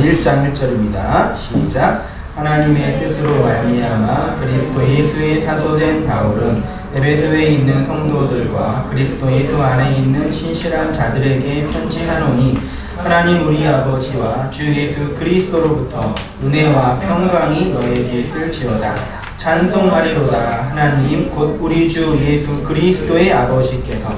1장 1절입니다. 시작. 하나님의 뜻으로 말미암아 그리스도 예수의 사도된 바울은 에베소에 있는 성도들과 그리스도 예수 안에 있는 신실한 자들에게 편지하노니 하나님 우리 아버지와 주 예수 그리스도로부터 은혜와 평강이 너에게 있을지어다. 찬송하리로다. 하나님 곧 우리 주 예수 그리스도의 아버지께서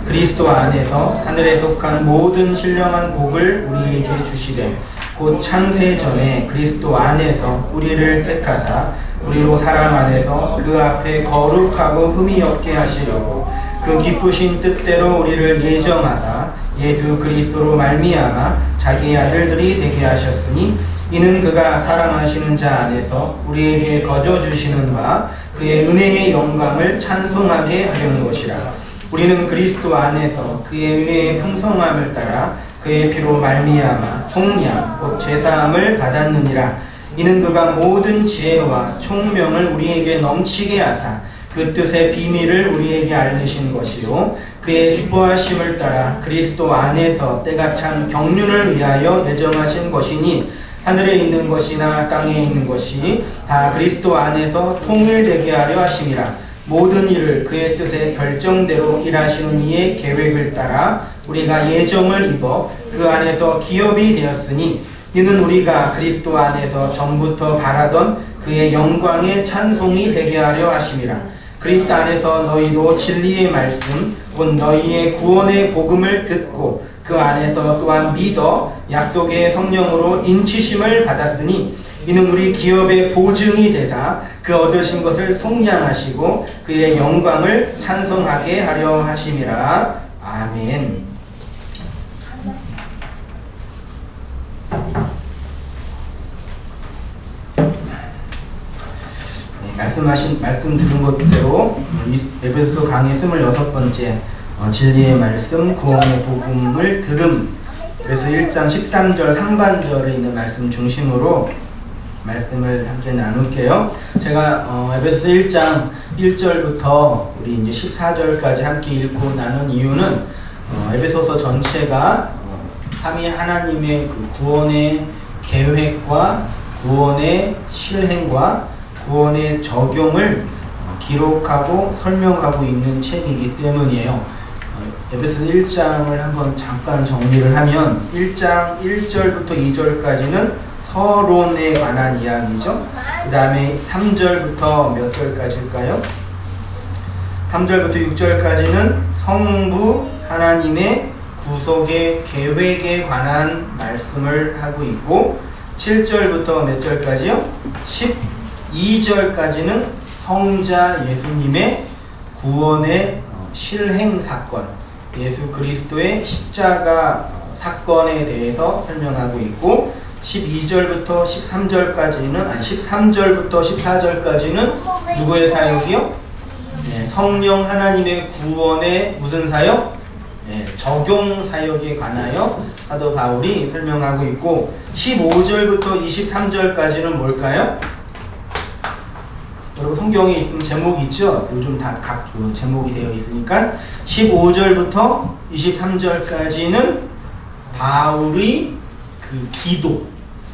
그리스도 안에서 하늘에 속한 모든 신령한 복을 우리에게 주시되 곧 창세 전에 그리스도 안에서 우리를 택하사 우리로 사랑 안에서 그 앞에 거룩하고 흠이 없게 하시려고 그 기쁘신 뜻대로 우리를 예정하사 예수 그리스도로 말미암아 자기의 아들들이 되게 하셨으니 이는 그가 사랑하시는 자 안에서 우리에게 거저 주시는 바 그의 은혜의 영광을 찬송하게 하려는 것이라. 우리는 그리스도 안에서 그의 은혜의 풍성함을 따라 그의 피로 말미암아 속량 곧 제사함을 받았느니라. 이는 그가 모든 지혜와 총명을 우리에게 넘치게 하사 그 뜻의 비밀을 우리에게 알리신 것이요 그의 기뻐하심을 따라 그리스도 안에서 때가 찬 경륜을 위하여 예정하신 것이니 하늘에 있는 것이나 땅에 있는 것이 다 그리스도 안에서 통일되게 하려 하심이라. 모든 일을 그의 뜻의 결정대로 일하시는 이의 계획을 따라 우리가 예정을 입어 그 안에서 기업이 되었으니 이는 우리가 그리스도 안에서 전부터 바라던 그의 영광의 찬송이 되게 하려 하심이라. 그리스도 안에서 너희도 진리의 말씀 곧 너희의 구원의 복음을 듣고 그 안에서 또한 믿어 약속의 성령으로 인치심을 받았으니 이는 우리 기업의 보증이 되사 그 얻으신 것을 속량하시고 그의 영광을 찬송하게 하려 하심이라. 아멘. 말씀 들은 것대로 에베소 강의 26번째 진리의 말씀 구원의 복음을 들음. 그래서 1장 13절 상반절에 있는 말씀 중심으로 말씀을 함께 나눌게요. 제가 에베소 1장 1절부터 우리 이제 14절까지 함께 읽고 나눈 이유는 에베소서 전체가 삼위 하나님의 그 구원의 계획과 구원의 실행과 구원의 적용을 기록하고 설명하고 있는 책이기 때문이에요. 에베소 1장을 한번 잠깐 정리를 하면 1장 1절부터 2절까지는 서론에 관한 이야기죠. 그 다음에 3절부터 몇 절까지일까요? 3절부터 6절까지는 성부 하나님의 구속의 계획에 관한 말씀을 하고 있고 7절부터 몇 절까지요? 12절까지는 성자 예수님의 구원의 실행 사건, 예수 그리스도의 십자가 사건에 대해서 설명하고 있고 12절부터 13절까지는 13절부터 14절까지는 누구의 사역이요? 네, 성령 하나님의 구원의 무슨 사역? 네, 적용 사역에 관하여 사도 바울이 설명하고 있고 15절부터 23절까지는 뭘까요? 여러분 성경에 있으면 제목이 있죠? 요즘 다 각 제목이 되어 있으니까 15절부터 23절까지는 바울의 그 기도,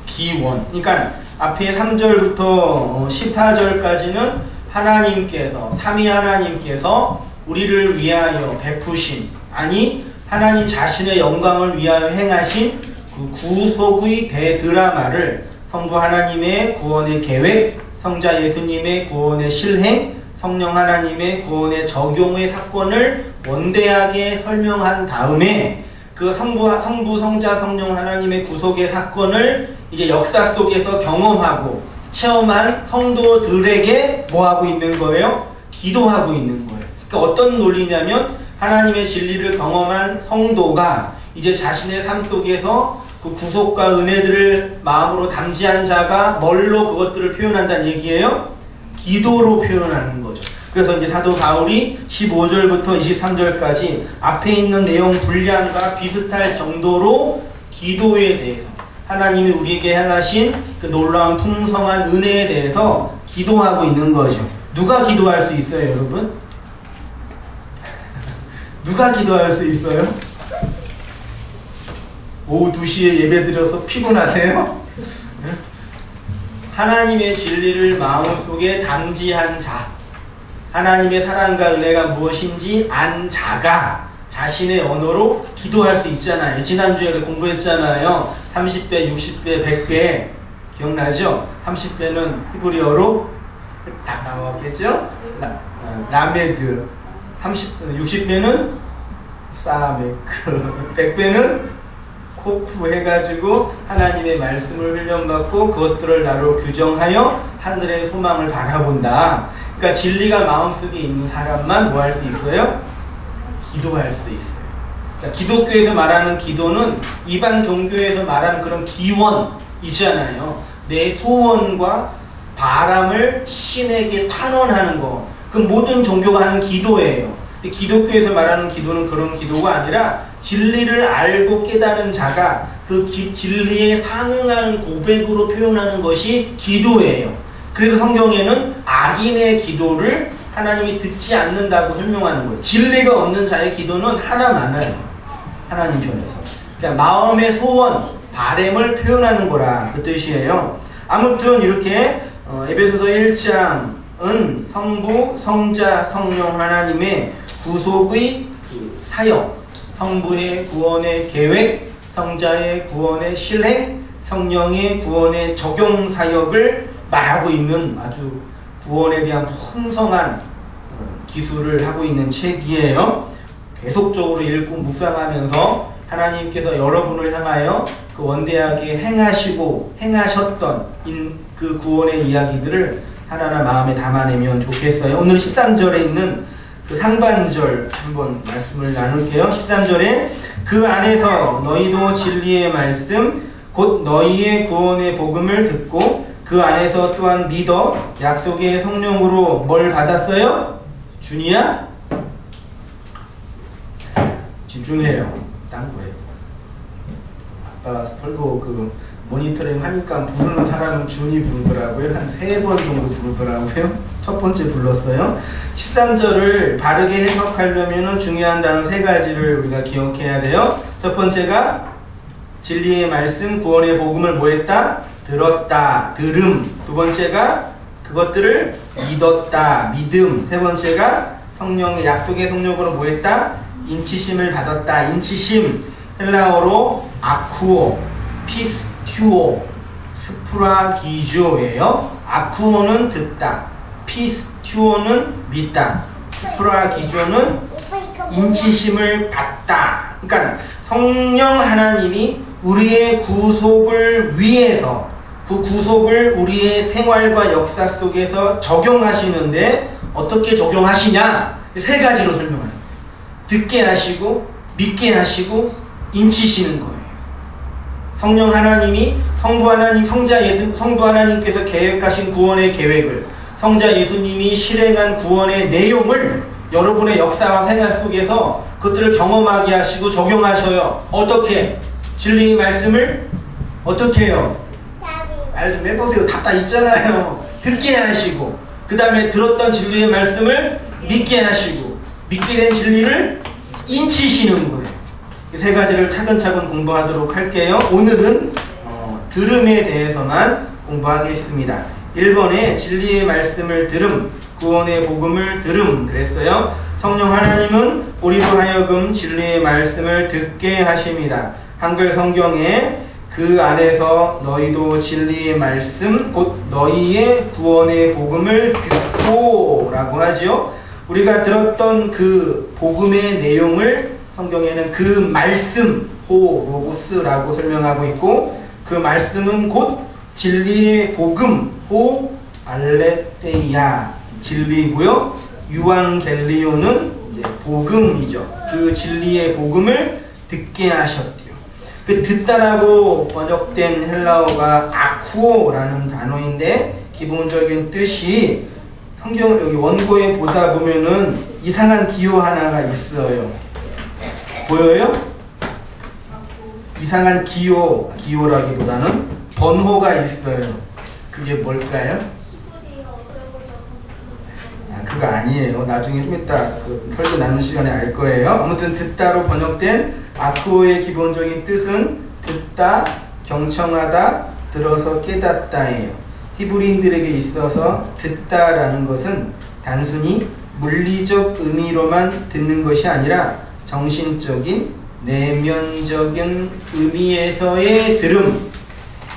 기원. 그러니까 앞에 3절부터 14절까지는 하나님께서, 삼위 하나님께서 우리를 위하여 베푸신, 아니 하나님 자신의 영광을 위하여 행하신 그 구속의 대드라마를 성부 하나님의 구원의 계획, 성자 예수님의 구원의 실행, 성령 하나님의 구원의 적용의 사건을 원대하게 설명한 다음에 그 성부, 성자, 성령 하나님의 구속의 사건을 이제 역사 속에서 경험하고 체험한 성도들에게 뭐 하고 있는 거예요? 기도하고 있는 거예요. 그러니까 어떤 논리냐면 하나님의 진리를 경험한 성도가 이제 자신의 삶 속에서 그 구속과 은혜들을 마음으로 담지한 자가 뭘로 그것들을 표현한다는 얘기예요? 기도로 표현하는 거죠. 그래서 이제 사도 바울이 15절부터 23절까지 앞에 있는 내용 분량과 비슷할 정도로 기도에 대해서 하나님이 우리에게 행하신 그 놀라운 풍성한 은혜에 대해서 기도하고 있는 거죠. 누가 기도할 수 있어요, 여러분? 누가 기도할 수 있어요? 오후 2시에 예배 드려서 피곤하세요? 하나님의 진리를 마음속에 당지한 자, 하나님의 사랑과 은혜가 무엇인지 안 자가 자신의 언어로 기도할 수 있잖아요. 지난주에 공부했잖아요. 30배, 60배, 100배 기억나죠? 30배는 히브리어로 다 까먹었겠죠? 라메드. 60배는 사메크. 100배는 코프 해가지고 하나님의 말씀을 훈련받고 그것들을 나로 규정하여 하늘의 소망을 바라본다. 그러니까 진리가 마음속에 있는 사람만 뭐 할 수 있어요? 기도할 수 있어요. 그러니까 기독교에서 말하는 기도는 이방 종교에서 말하는 그런 기원이잖아요. 내 소원과 바람을 신에게 탄원하는 거. 그 모든 종교가 하는 기도예요. 근데 기독교에서 말하는 기도는 그런 기도가 아니라 진리를 알고 깨달은 자가 그 진리에 상응하는 고백으로 표현하는 것이 기도예요. 그래서 성경에는 악인의 기도를 하나님이 듣지 않는다고 설명하는 거예요. 진리가 없는 자의 기도는 하나만을 하나님 편에서. 그러니까 마음의 소원, 바램을 표현하는 거라 그 뜻이에요. 아무튼 이렇게 에베소서 1장은 성부, 성자, 성령 하나님의 구속의 그 사역, 성부의 구원의 계획, 성자의 구원의 실행, 성령의 구원의 적용 사역을 말하고 있는 아주 구원에 대한 풍성한 기술을 하고 있는 책이에요. 계속적으로 읽고 묵상하면서 하나님께서 여러분을 향하여 그 원대하게 행하시고 행하셨던 그 구원의 이야기들을 하나하나 마음에 담아내면 좋겠어요. 오늘 13절에 있는 그 상반절 한번 말씀을 나눌게요. 13절에 그 안에서 너희도 진리의 말씀 곧 너희의 구원의 복음을 듣고 그 안에서 또한 믿어 약속의 성령으로 뭘 받았어요? 준이야? 집중해요. 딴 거예요. 아빠가 설교 그 모니터링 하니까 부르는 사람은 준이 부르더라고요. 한 3번 정도 부르더라고요. 첫 번째 불렀어요. 13절을 바르게 해석하려면 중요한 단어 3가지를 우리가 기억해야 돼요. 첫 번째가 진리의 말씀, 구원의 복음을 뭐 했다? 들었다, 들음. 두 번째가 그것들을 믿었다, 믿음. 세 번째가 성령의 약속의 성령으로 뭐 했다? 인치심을 받았다, 인치심. 헬라어로 아쿠오, 피스튜오, 스프라기주오예요. 아쿠오는 듣다, 피스튜오는 믿다, 스프라기주오는 인치심을 받다. 그러니까 성령 하나님이 우리의 구속을 위해서 그 구속을 우리의 생활과 역사 속에서 적용하시는데 어떻게 적용하시냐? 3가지로 설명해요. 듣게 하시고 믿게 하시고 인치시는 거예요. 성령 하나님이 성부 하나님, 성부 하나님께서 계획하신 구원의 계획을 성자 예수님이 실행한 구원의 내용을 여러분의 역사와 생활 속에서 그것들을 경험하게 하시고 적용하셔요. 어떻게? 진리의 말씀을 어떻게 해요? 말 좀 해보세요. 답다 있잖아요. 듣게 하시고 그 다음에 들었던 진리의 말씀을 믿게 하시고 믿게 된 진리를 인치시는 거예요. 이 3가지를 차근차근 공부하도록 할게요. 오늘은 들음에 대해서만 공부하겠습니다. 1번에 진리의 말씀을 들음, 구원의 복음을 들음 그랬어요. 성령 하나님은 우리로 하여금 진리의 말씀을 듣게 하십니다. 한글 성경에 그 안에서 너희도 진리의 말씀 곧 너희의 구원의 복음을 듣고 라고 하죠. 우리가 들었던 그 복음의 내용을 성경에는 그 말씀 호 로고스라고 설명하고 있고 그 말씀은 곧 진리의 복음 호 알레테이아 진리고요. 유앙겔리오는 복음이죠. 그 진리의 복음을 듣게 하셨대요. 그 듣다라고 번역된 헬라어가 아쿠오라는 단어인데 기본적인 뜻이 성경 여기 원고에 보다 보면은 이상한 기호 하나가 있어요. 보여요? 이상한 기호라기보다는 번호가 있어요. 그게 뭘까요? 그거 아니에요. 나중에 좀 이따 그 설교 나눈 시간에 알 거예요. 아무튼 듣다로 번역된 아쿠오의 기본적인 뜻은 듣다, 경청하다, 들어서 깨닫다예요. 히브리인들에게 있어서 듣다라는 것은 단순히 물리적 의미로만 듣는 것이 아니라 정신적인 내면적인 의미에서의 들음.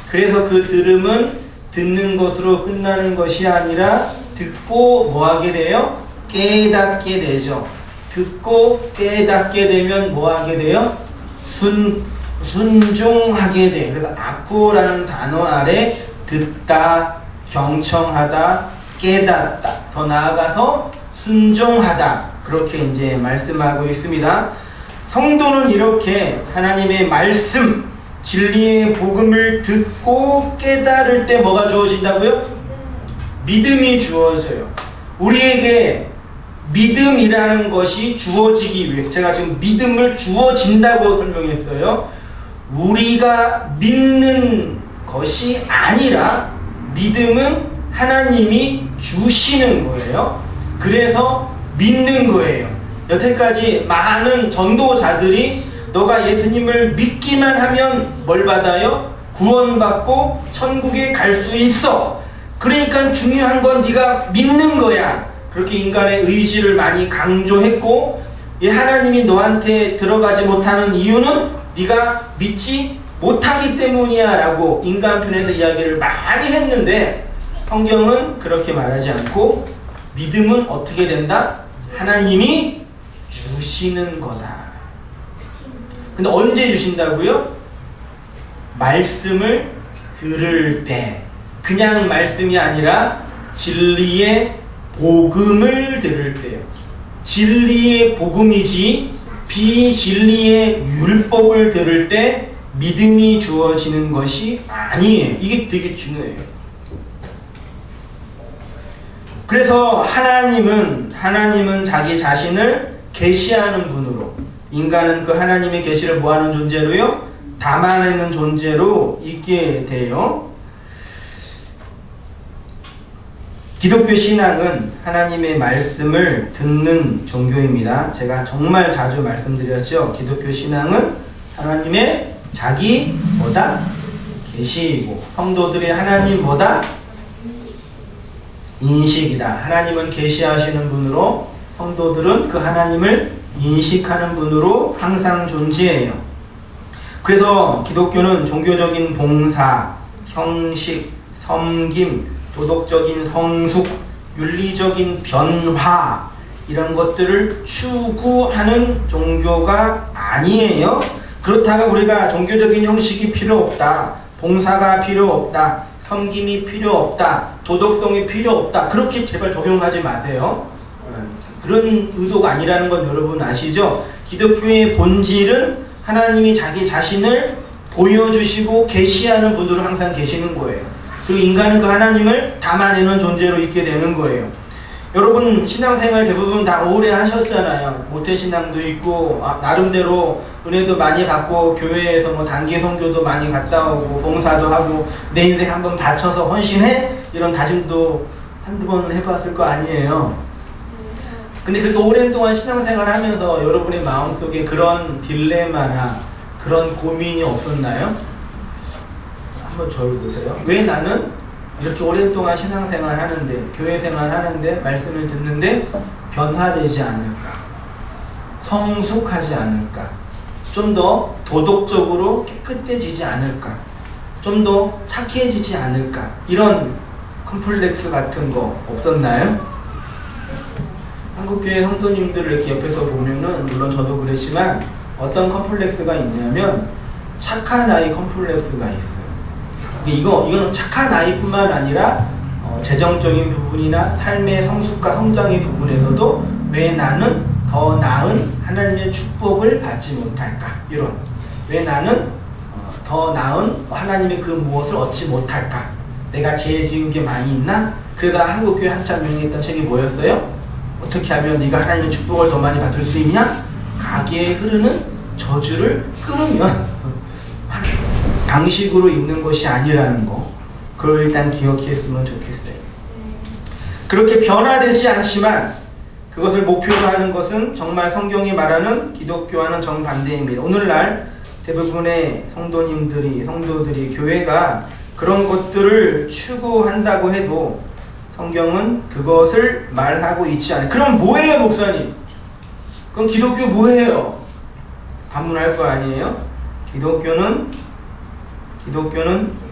그래서 그 들음은 듣는 것으로 끝나는 것이 아니라 듣고 뭐하게 돼요? 깨닫게 되죠. 듣고 깨닫게 되면 뭐하게 돼요? 순종하게 돼요. 그래서 아쿠라는 단어 아래 듣다, 경청하다, 깨닫다, 더 나아가서 순종하다, 그렇게 이제 말씀하고 있습니다. 성도는 이렇게 하나님의 말씀, 진리의 복음을 듣고 깨달을 때 뭐가 주어진다고요? 믿음이 주어져요. 우리에게 믿음이라는 것이 주어지기 위해, 제가 지금 믿음을 주어진다고 설명했어요. 우리가 믿는 것이 아니라 믿음은 하나님이 주시는 거예요. 그래서 믿는 거예요. 여태까지 많은 전도자들이 너가 예수님을 믿기만 하면 뭘 받아요? 구원받고 천국에 갈 수 있어. 그러니까 중요한 건 네가 믿는 거야. 그렇게 인간의 의지를 많이 강조했고, 하나님이 너한테 들어가지 못하는 이유는 네가 믿지 못하기 때문이야 라고 인간 편에서 이야기를 많이 했는데, 성경은 그렇게 말하지 않고 믿음은 어떻게 된다? 하나님이 주시는 거다. 근데 언제 주신다고요? 말씀을 들을 때. 그냥 말씀이 아니라 진리의 복음을 들을 때요. 진리의 복음이지 비진리의 율법을 들을 때 믿음이 주어지는 것이 아니에요. 이게 되게 중요해요. 그래서 하나님은 자기 자신을 계시하는 분으로, 인간은 그 하나님의 계시를 뭐하는 존재로요? 담아내는 존재로 있게 돼요. 기독교 신앙은 하나님의 말씀을 듣는 종교입니다. 제가 정말 자주 말씀드렸죠. 기독교 신앙은 하나님의 자기 뭐다? 계시이고, 성도들의 하나님 뭐다? 인식이다. 하나님은 계시하시는 분으로, 성도들은 그 하나님을 인식하는 분으로 항상 존재해요. 그래서 기독교는 종교적인 봉사, 형식, 섬김, 도덕적인 성숙, 윤리적인 변화, 이런 것들을 추구하는 종교가 아니에요. 그렇다고 우리가 종교적인 형식이 필요 없다, 봉사가 필요 없다, 섬김이 필요 없다, 도덕성이 필요 없다, 그렇게 제발 적용하지 마세요. 그런 의도가 아니라는 건 여러분 아시죠? 기독교의 본질은 하나님이 자기 자신을 보여주시고 계시하는 분으로 항상 계시는 거예요. 그리고 인간은 그 하나님을 담아내는 존재로 있게 되는 거예요. 여러분 신앙생활 대부분 다 오래 하셨잖아요. 모태신앙도 있고, 나름대로 은혜도 많이 받고, 교회에서 뭐 단기 선교도 많이 갔다 오고, 봉사도 하고, 내 인생 한번 바쳐서 헌신해? 이런 다짐도 한두 번 해봤을 거 아니에요. 근데 그렇게 오랜 동안 신앙생활 하면서 여러분의 마음속에 그런 딜레마나 그런 고민이 없었나요? 한번 저를 보세요. 왜 나는 이렇게 오랜 동안 신앙생활 하는데, 교회 생활 하는데, 말씀을 듣는데 변화되지 않을까? 성숙하지 않을까? 좀 더 도덕적으로 깨끗해지지 않을까? 좀 더 착해지지 않을까? 이런 컴플렉스 같은 거 없었나요? 한국교회 성도님들을 이렇게 옆에서 보면은, 물론 저도 그랬지만, 어떤 컴플렉스가 있냐면 착한 아이 컴플렉스가 있어요. 이거는 착한 아이뿐만 아니라 재정적인 부분이나 삶의 성숙과 성장의 부분에서도 왜 나는 더 나은 하나님의 축복을 받지 못할까? 이런, 왜 나는 더 나은 하나님의 그 무엇을 얻지 못할까? 내가 죄 지은 게 많이 있나? 그러다 한국교회 한참 유행했던 책이 뭐였어요? 어떻게 하면 네가 하나님의 축복을 더 많이 받을 수 있냐? 가게에 흐르는 저주를 끊으면. 방식으로 있는 것이 아니라는 거, 그걸 일단 기억했으면 좋겠어요. 그렇게 변화되지 않지만 그것을 목표로 하는 것은 정말 성경이 말하는 기독교와는 정반대입니다. 오늘날 대부분의 성도들이 교회가 그런 것들을 추구한다고 해도 성경은 그것을 말하고 있지 않아요. 그럼 뭐예요, 목사님? 그럼 기독교 뭐예요? 반문할 거 아니에요? 기독교는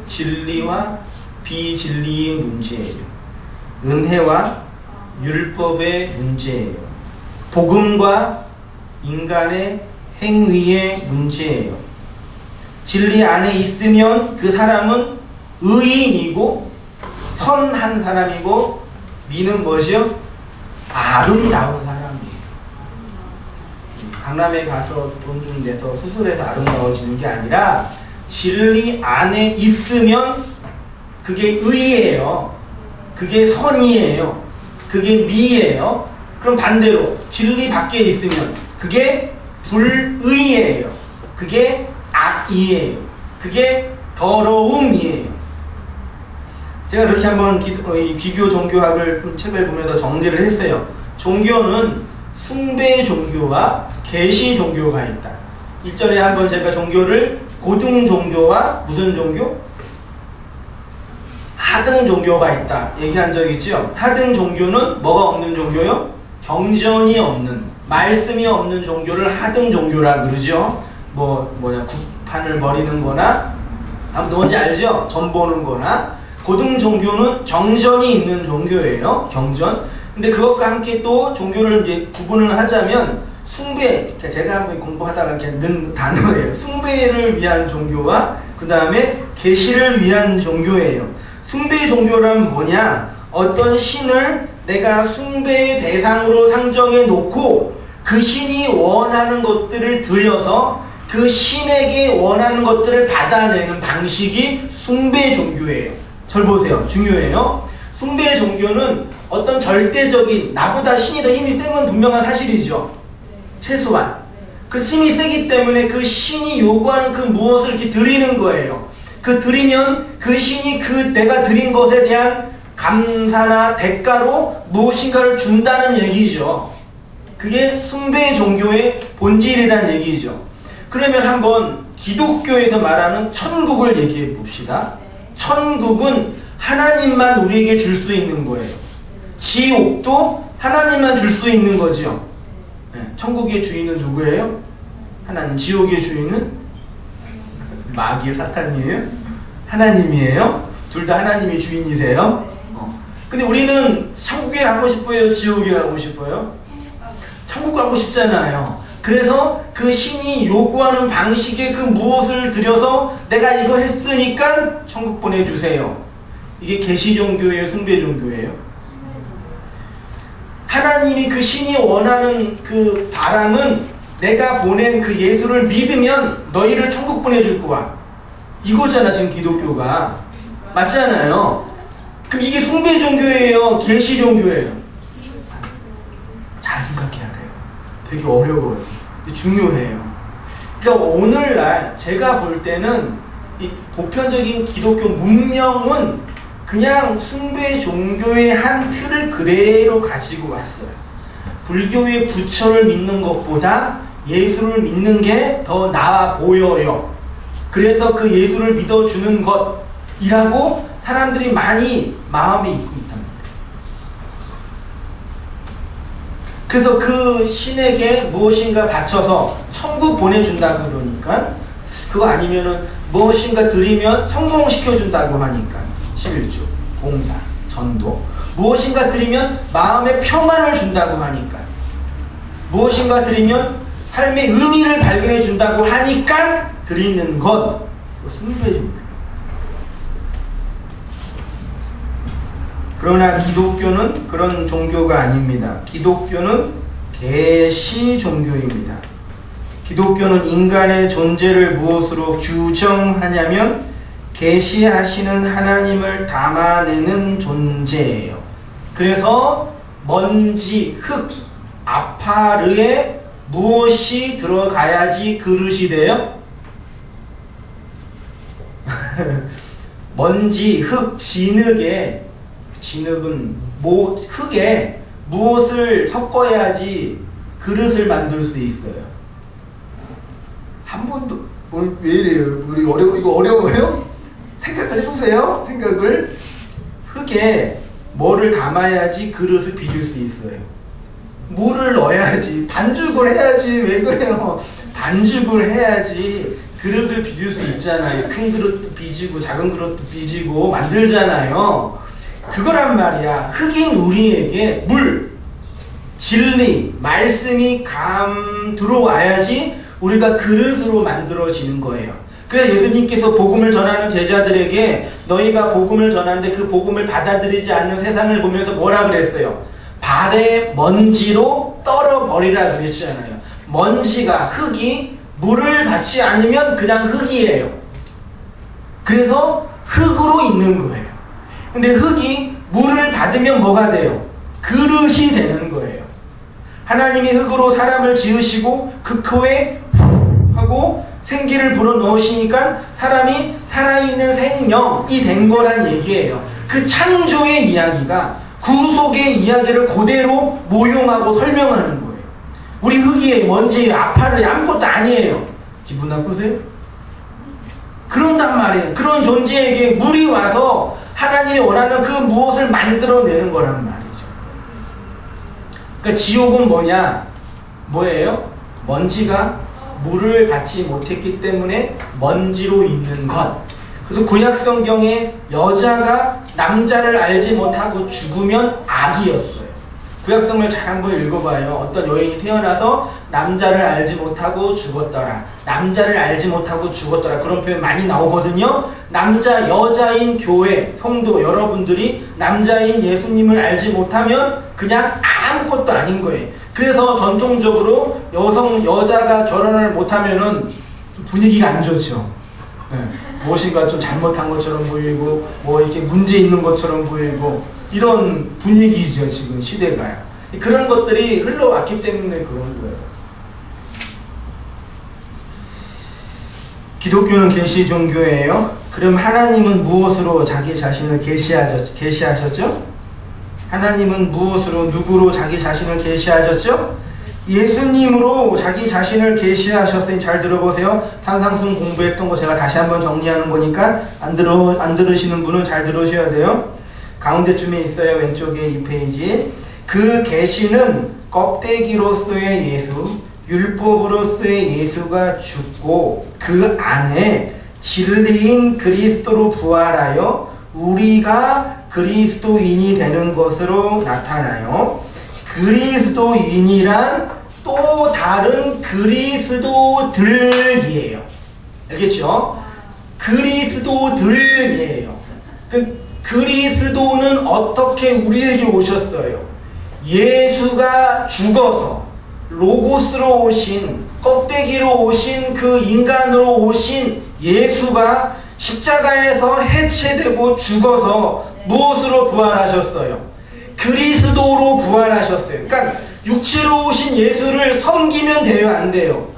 진리와 비진리의 문제예요. 은혜와 율법의 문제예요. 복음과 인간의 행위의 문제예요. 진리 안에 있으면 그 사람은 의인이고 선한 사람이고 미는 것이요? 아름다운 사람이에요. 강남에 가서 돈 좀 내서 수술해서 아름다워지는 게 아니라 진리 안에 있으면 그게 의예요. 그게 선이에요. 그게 미예요. 그럼 반대로 진리 밖에 있으면 그게 불의예요. 그게 악이에요. 그게 더러움이에요. 제가 이렇게 한번 비교 종교학을 책을 보면서 정리를 했어요. 종교는 숭배 종교와 계시 종교가 있다. 일전에 한번 제가 종교를 고등 종교와 무슨 종교? 하등 종교가 있다 얘기한 적이 있죠. 하등 종교는 뭐가 없는 종교요? 경전이 없는, 말씀이 없는 종교를 하등 종교라 그러죠. 구판을 버리는 거나, 아무튼 뭔지 알죠? 점 보는 거나. 고등 종교는 경전이 있는 종교예요. 경전. 근데 그것과 함께 또 종교를 이제 구분을 하자면 숭배, 제가 한번 공부하다가 이렇게 는 단어예요. 숭배를 위한 종교와 그 다음에 계시를 위한 종교예요. 숭배 종교란 뭐냐? 어떤 신을 내가 숭배의 대상으로 상정해 놓고 그 신이 원하는 것들을 드려서 그 신에게 원하는 것들을 받아내는 방식이 숭배 종교예요. 절 보세요. 중요해요. 숭배 종교는 어떤 절대적인, 나보다 신이 더 힘이 센 건 분명한 사실이죠. 최소한. 그 힘이 세기 때문에 그 신이 요구하는 그 무엇을 이렇게 드리는 거예요. 그 드리면 그 신이 그 내가 드린 것에 대한 감사나 대가로 무엇인가를 준다는 얘기죠. 그게 숭배 종교의 본질이라는 얘기죠. 그러면 한번 기독교에서 말하는 천국을 얘기해 봅시다. 천국은 하나님만 우리에게 줄 수 있는 거예요. 지옥도 하나님만 줄 수 있는 거죠. 천국의 주인은 누구예요? 하나님. 지옥의 주인은 마귀 사탄이에요? 하나님이에요? 둘 다 하나님이 주인이세요? 근데 우리는 천국에 가고 싶어요? 지옥에 가고 싶어요? 천국 가고 싶잖아요. 그래서 그 신이 요구하는 방식의 그 무엇을 들여서 내가 이거 했으니까 천국 보내주세요. 이게 계시 종교예요? 숭배 종교예요? 하나님이 그 신이 원하는 그 바람은 내가 보낸 그 예수를 믿으면 너희를 천국 보내줄 거야. 이거잖아 지금 기독교가. 맞지 않아요? 그럼 이게 숭배 종교예요? 계시 종교예요? 잘 생각해야 돼요. 되게 어려워요. 근데 중요해요. 그러니까 오늘날 제가 볼 때는 이 보편적인 기독교 문명은 그냥 숭배 종교의 한 틀을 그대로 가지고 왔어요. 불교의 부처를 믿는 것보다 예수를 믿는 게 더 나아 보여요. 그래서 그 예수를 믿어주는 것이라고 사람들이 많이 마음에 있고 있단 말이에요. 그래서 그 신에게 무엇인가 바쳐서 천국 보내준다고 그러니까, 그거 아니면은 무엇인가 드리면 성공시켜준다고 하니까 11조, 봉사, 전도. 무엇인가 드리면 마음의 평안을 준다고 하니까, 무엇인가 드리면 삶의 의미를 발견해 준다고 하니까 드리는 것, 숭배 종교. 그러나 기독교는 그런 종교가 아닙니다. 기독교는 계시 종교입니다. 기독교는 인간의 존재를 무엇으로 규정하냐면 계시하시는 하나님을 담아내는 존재예요. 그래서 먼지, 흙, 아파르에 무엇이 들어가야지 그릇이 돼요? 먼지, 흙, 진흙에, 진흙은 흙에 무엇을 섞어야지 그릇을 만들 수 있어요? 한 번도. 왜 이래요? 우리 이거 어려워요? 생각을 해보세요. 생각을. 흙에 뭐를 담아야지 그릇을 빚을 수 있어요. 물을 넣어야지, 반죽을 해야지. 왜 그래요? 반죽을 해야지 그릇을 빚을 수 있잖아요. 큰 그릇도 빚고 작은 그릇도 빚고 만들잖아요. 그거란 말이야. 흙인 우리에게 물, 진리, 말씀이 들어와야지 우리가 그릇으로 만들어지는 거예요. 그래서 예수님께서 복음을 전하는 제자들에게 너희가 복음을 전하는데 그 복음을 받아들이지 않는 세상을 보면서 뭐라 그랬어요? 발에 먼지로 떨어버리라 그랬잖아요. 먼지가, 흙이 물을 받지 않으면 그냥 흙이에요. 그래서 흙으로 있는 거예요. 근데 흙이 물을 받으면 뭐가 돼요? 그릇이 되는 거예요. 하나님이 흙으로 사람을 지으시고 그 코에 하고 생기를 불어넣으시니까 사람이 살아있는 생명이 된 거란 얘기예요. 그 창조의 이야기가 구속의 이야기를 그대로 모용하고 설명하는 거예요. 우리 흙이에요, 먼지예요, 아파를 아무것도 아니에요. 기분 나쁘세요? 그런단 말이에요. 그런 존재에게 물이 와서 하나님이 원하는 그 무엇을 만들어내는 거란 말이죠. 그러니까 지옥은 뭐냐? 뭐예요? 먼지가 물을 받지 못했기 때문에 먼지로 있는 것. 그래서 구약 성경에 여자가 남자를 알지 못하고 죽으면 악이었어요. 구약성을 잘 한번 읽어봐요. 어떤 여인이 태어나서 남자를 알지 못하고 죽었더라. 남자를 알지 못하고 죽었더라. 그런 표현 많이 나오거든요. 남자, 여자인 교회, 성도 여러분들이 남자인 예수님을 알지 못하면 그냥 아무것도 아닌 거예요. 그래서 전통적으로 여자가 결혼을 못하면은 분위기가 안 좋죠. 네. 무엇인가 좀 잘못한 것처럼 보이고, 뭐 이렇게 문제 있는 것처럼 보이고, 이런 분위기죠, 지금 시대가요. 그런 것들이 흘러왔기 때문에 그런 거예요. 기독교는 계시 종교예요. 그럼 하나님은 무엇으로 자기 자신을 계시하셨죠? 하나님은 무엇으로, 누구로 자기 자신을 계시하셨죠? 예수님으로 자기 자신을 계시하셨으니 잘 들어보세요. 탄상순 공부했던 거 제가 다시 한번 정리하는 거니까 안 들으시는 분은 잘 들으셔야 돼요. 가운데쯤에 있어요. 왼쪽에 2페이지. 그 계시는 껍데기로서의 예수, 율법으로서의 예수가 죽고 그 안에 진리인 그리스도로 부활하여 우리가 그리스도인이 되는 것으로 나타나요. 그리스도인이란 또 다른 그리스도들이에요. 알겠죠? 그리스도들이에요. 그리스도는 어떻게 우리에게 오셨어요? 예수가 죽어서 로고스로 오신, 껍데기로 오신, 그 인간으로 오신 예수가 십자가에서 해체되고 죽어서 무엇으로 부활하셨어요? 그리스도로 부활하셨어요. 그러니까 육체로 오신 예수를 섬기면 돼요, 안 돼요?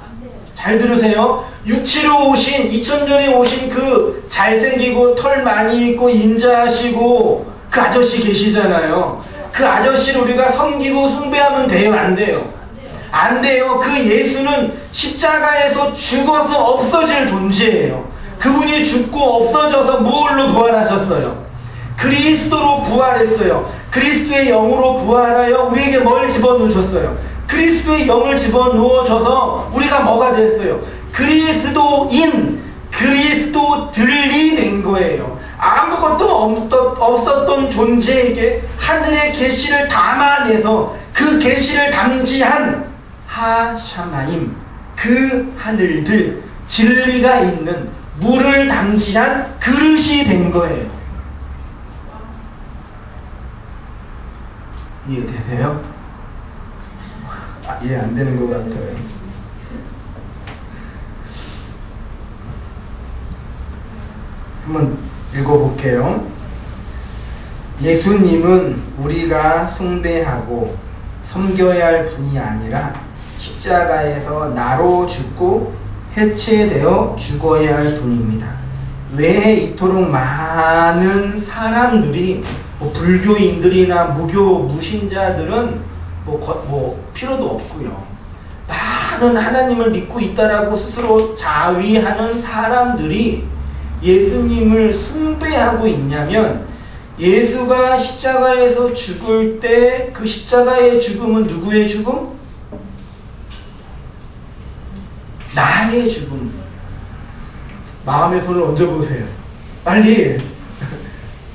잘 들으세요. 육체로 오신, 2000년에 오신 그 잘생기고 털 많이 있고 인자하시고 그 아저씨 계시잖아요. 그 아저씨를 우리가 섬기고 숭배하면 돼요, 안 돼요? 안 돼요. 그 예수는 십자가에서 죽어서 없어질 존재예요. 그분이 죽고 없어져서 무엇로 부활하셨어요? 그리스도로 부활했어요. 그리스도의 영으로 부활하여 우리에게 뭘 집어넣으셨어요? 그리스도의 영을 집어넣어줘서 우리가 뭐가 됐어요? 그리스도인, 그리스도들이 된 거예요. 아무것도 없었던 존재에게 하늘의 계시를 담아내서 그 계시를 담지한 하샤마임, 그 하늘들, 진리가 있는 물을 담지한 그릇이 된 거예요. 이해되세요? 이해 안 되는 것 같아요. 한번 읽어볼게요. 예수님은 우리가 숭배하고 섬겨야 할 분이 아니라 십자가에서 나로 죽고 해체되어 죽어야 할 분입니다. 왜 이토록 많은 사람들이 불교인들이나 무신자들은 필요도 없고요. 많은 하나님을 믿고 있다라고 스스로 자위하는 사람들이 예수님을 숭배하고 있냐면 예수가 십자가에서 죽을 때 그 십자가의 죽음은 누구의 죽음? 나의 죽음. 마음의 손을 얹어보세요. 빨리.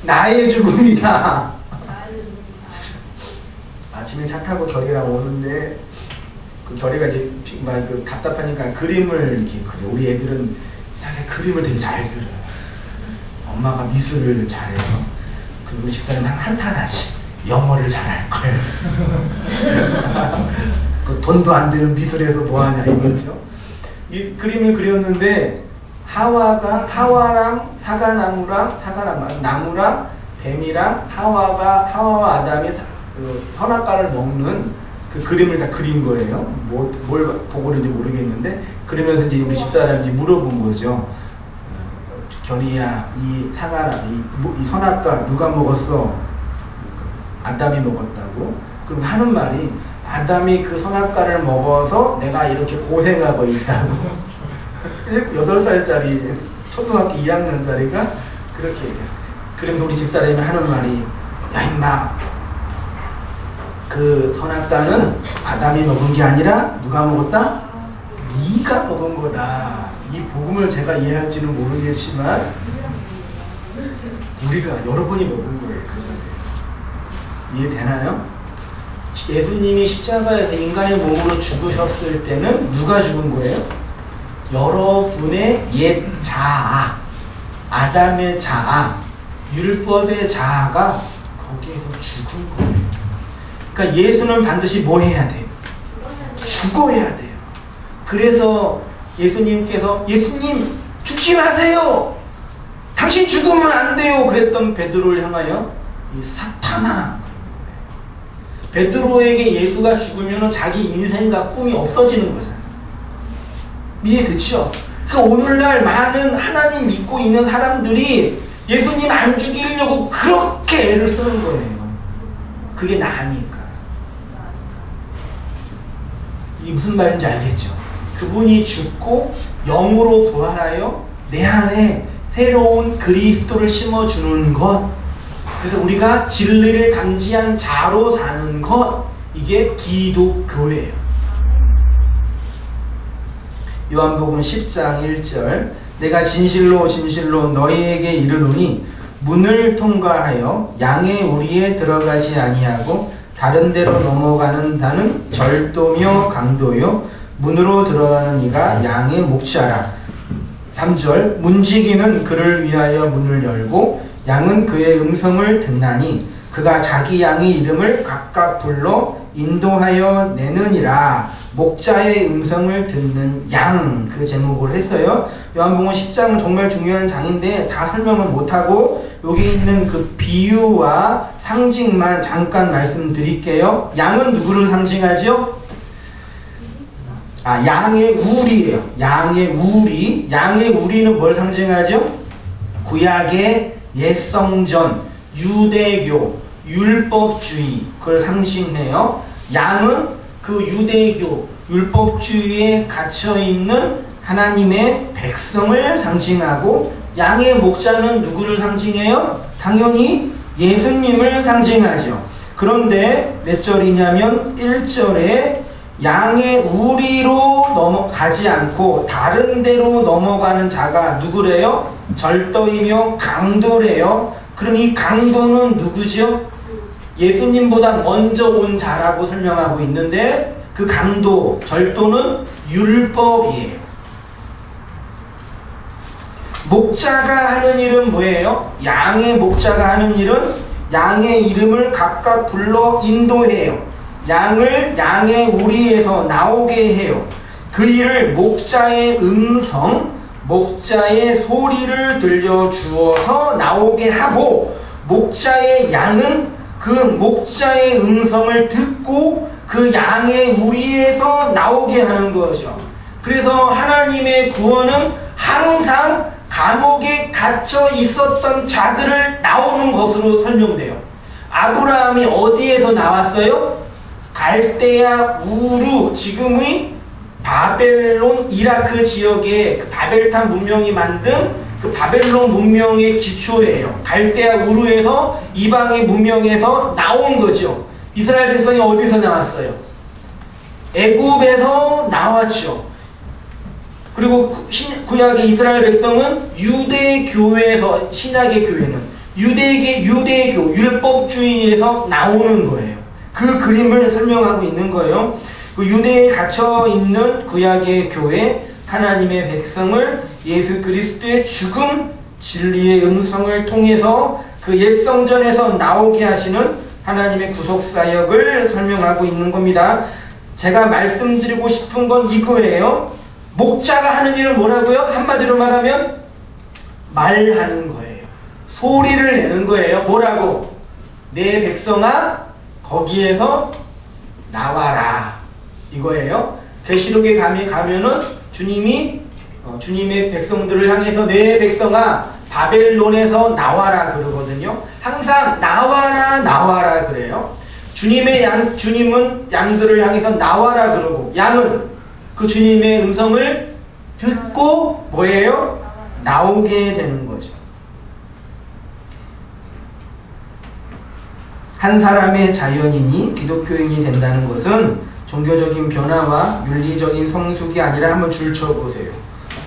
나의 죽음이다. 아침에 차 타고 결이랑 오는데 그 결이가 이제 막 그 답답하니까 그림을 이렇게 그려. 우리 애들은 이상하게 그림을 되게 잘 그려요. 엄마가 미술을 잘해요. 그리고 우리 집사람은 한탄하지. 영어를 잘할 거예요. 그 돈도 안 되는 미술에서 뭐하냐 이거죠. 이 그림을 그렸는데 하와랑 나무랑 뱀이랑 하와와 아담이 그 선악과를 먹는 그 그림을 다 그린 거예요. 뭘 보고 그런지 모르겠는데 그러면서 이제 우리 집사람이 물어본 거죠. 결이야, 이 선악과 누가 먹었어? 아담이 먹었다고. 그럼 하는 말이 아담이 그 선악과를 먹어서 내가 이렇게 고생하고 있다고. 8살짜리 초등학교 2학년짜리가 그렇게 얘기해요. 그러면서 우리 집사람이 하는 말이 야 임마 그 선악과는 아담이 먹은 게 아니라 누가 먹었다? 네가 먹은 거다. 이 복음을 제가 이해할지는 모르겠지만 우리가 여러분이 먹은 거예요. 그죠? 이해되나요? 예수님이 십자가에서 인간의 몸으로 죽으셨을 때는 누가 죽은 거예요? 여러분의 옛 자아, 아담의 자아, 율법의 자아가 거기에서 죽은 거예요. 그러니까 예수는 반드시 뭐 해야 돼요? 죽어야 돼요. 그래서 예수님께서 예수님 죽지 마세요. 당신 죽으면 안 돼요. 그랬던 베드로를 향하여 이 사탄아. 베드로에게 예수가 죽으면 자기 인생과 꿈이 없어지는 거잖아요. 이해되죠? 그러니까 오늘날 많은 하나님 믿고 있는 사람들이 예수님 안 죽이려고 그렇게 애를 쓰는 거예요. 그게 나니까. 이게 무슨 말인지 알겠죠? 그분이 죽고 영으로 부활하여 내 안에 새로운 그리스도를 심어주는 것. 그래서 우리가 진리를 감지한 자로 사는 것. 이게 기독교예요. 요한복음 10장 1절 내가 진실로 너희에게 이르노니 문을 통과하여 양의 우리에 들어가지 아니하고 다른 데로 넘어가는 자는 절도며 강도요 문으로 들어가는 이가 양의 목자라. 3절 문지기는 그를 위하여 문을 열고 양은 그의 음성을 듣나니 그가 자기 양의 이름을 각각 불러 인도하여 내느니라. 목자의 음성을 듣는 양, 그 제목을 했어요. 요한복음 10장은 정말 중요한 장인데 다 설명은 못하고 여기 있는 그 비유와 상징만 잠깐 말씀드릴게요. 양은 누구를 상징하죠? 양의 우리예요. 양의 우리. 양의 우리는 뭘 상징하죠? 구약의 옛성전, 유대교, 율법주의, 그걸 상징해요. 양은 그 유대교, 율법주의에 갇혀있는 하나님의 백성을 상징하고 양의 목자는 누구를 상징해요? 당연히 예수님을 상징하죠. 그런데 몇 절이냐면 1절에 양의 우리로 넘어가지 않고 다른 데로 넘어가는 자가 누구래요? 절도이며 강도래요. 그럼 이 강도는 누구죠? 예수님보다 먼저 온 자라고 설명하고 있는데 그 강도, 절도는 율법이에요. 목자가 하는 일은 뭐예요? 양의 목자가 하는 일은 양의 이름을 각각 불러 인도해요. 양을 양의 우리에서 나오게 해요. 그 일을 목자의 음성, 목자의 소리를 들려주어서 나오게 하고 목자의 양은 그 목자의 음성을 듣고 그 양의 우리에서 나오게 하는 거죠. 그래서 하나님의 구원은 항상 감옥에 갇혀 있었던 자들을 나오는 것으로 설명돼요. 아브라함이 어디에서 나왔어요? 갈대아 우르, 지금의 바벨론, 이라크 지역의 그 바벨탑 문명이 만든 그 바벨론 문명의 기초예요. 갈대아 우르에서 이방의 문명에서 나온 거죠. 이스라엘 백성이 어디서 나왔어요? 애굽에서 나왔죠. 그리고 구약의 이스라엘 백성은 유대교에서, 신약의 교회는 유대교, 율법주의에서 나오는 거예요. 그 그림을 설명하고 있는 거예요. 그 유대에 갇혀 있는 구약의 교회, 하나님의 백성을 예수 그리스도의 죽음, 진리의 음성을 통해서 그 옛 성전에서 나오게 하시는 하나님의 구속사역을 설명하고 있는 겁니다. 제가 말씀드리고 싶은 건 이거예요. 목자가 하는 일은 뭐라고요? 한마디로 말하면 말하는 거예요. 소리를 내는 거예요. 뭐라고? 내 백성아 거기에서 나와라, 이거예요. 계시록에 가면은 주님이 주님의 백성들을 향해서 내 백성아 바벨론에서 나와라 그러거든요. 항상 나와라 그래요. 주님은 양들을 향해서 나와라 그러고, 양은 그 주님의 음성을 듣고 뭐예요? 나오게 되는 거죠. 한 사람의 자연인이 기독교인이 된다는 것은 종교적인 변화와 윤리적인 성숙이 아니라 한번 줄 쳐보세요.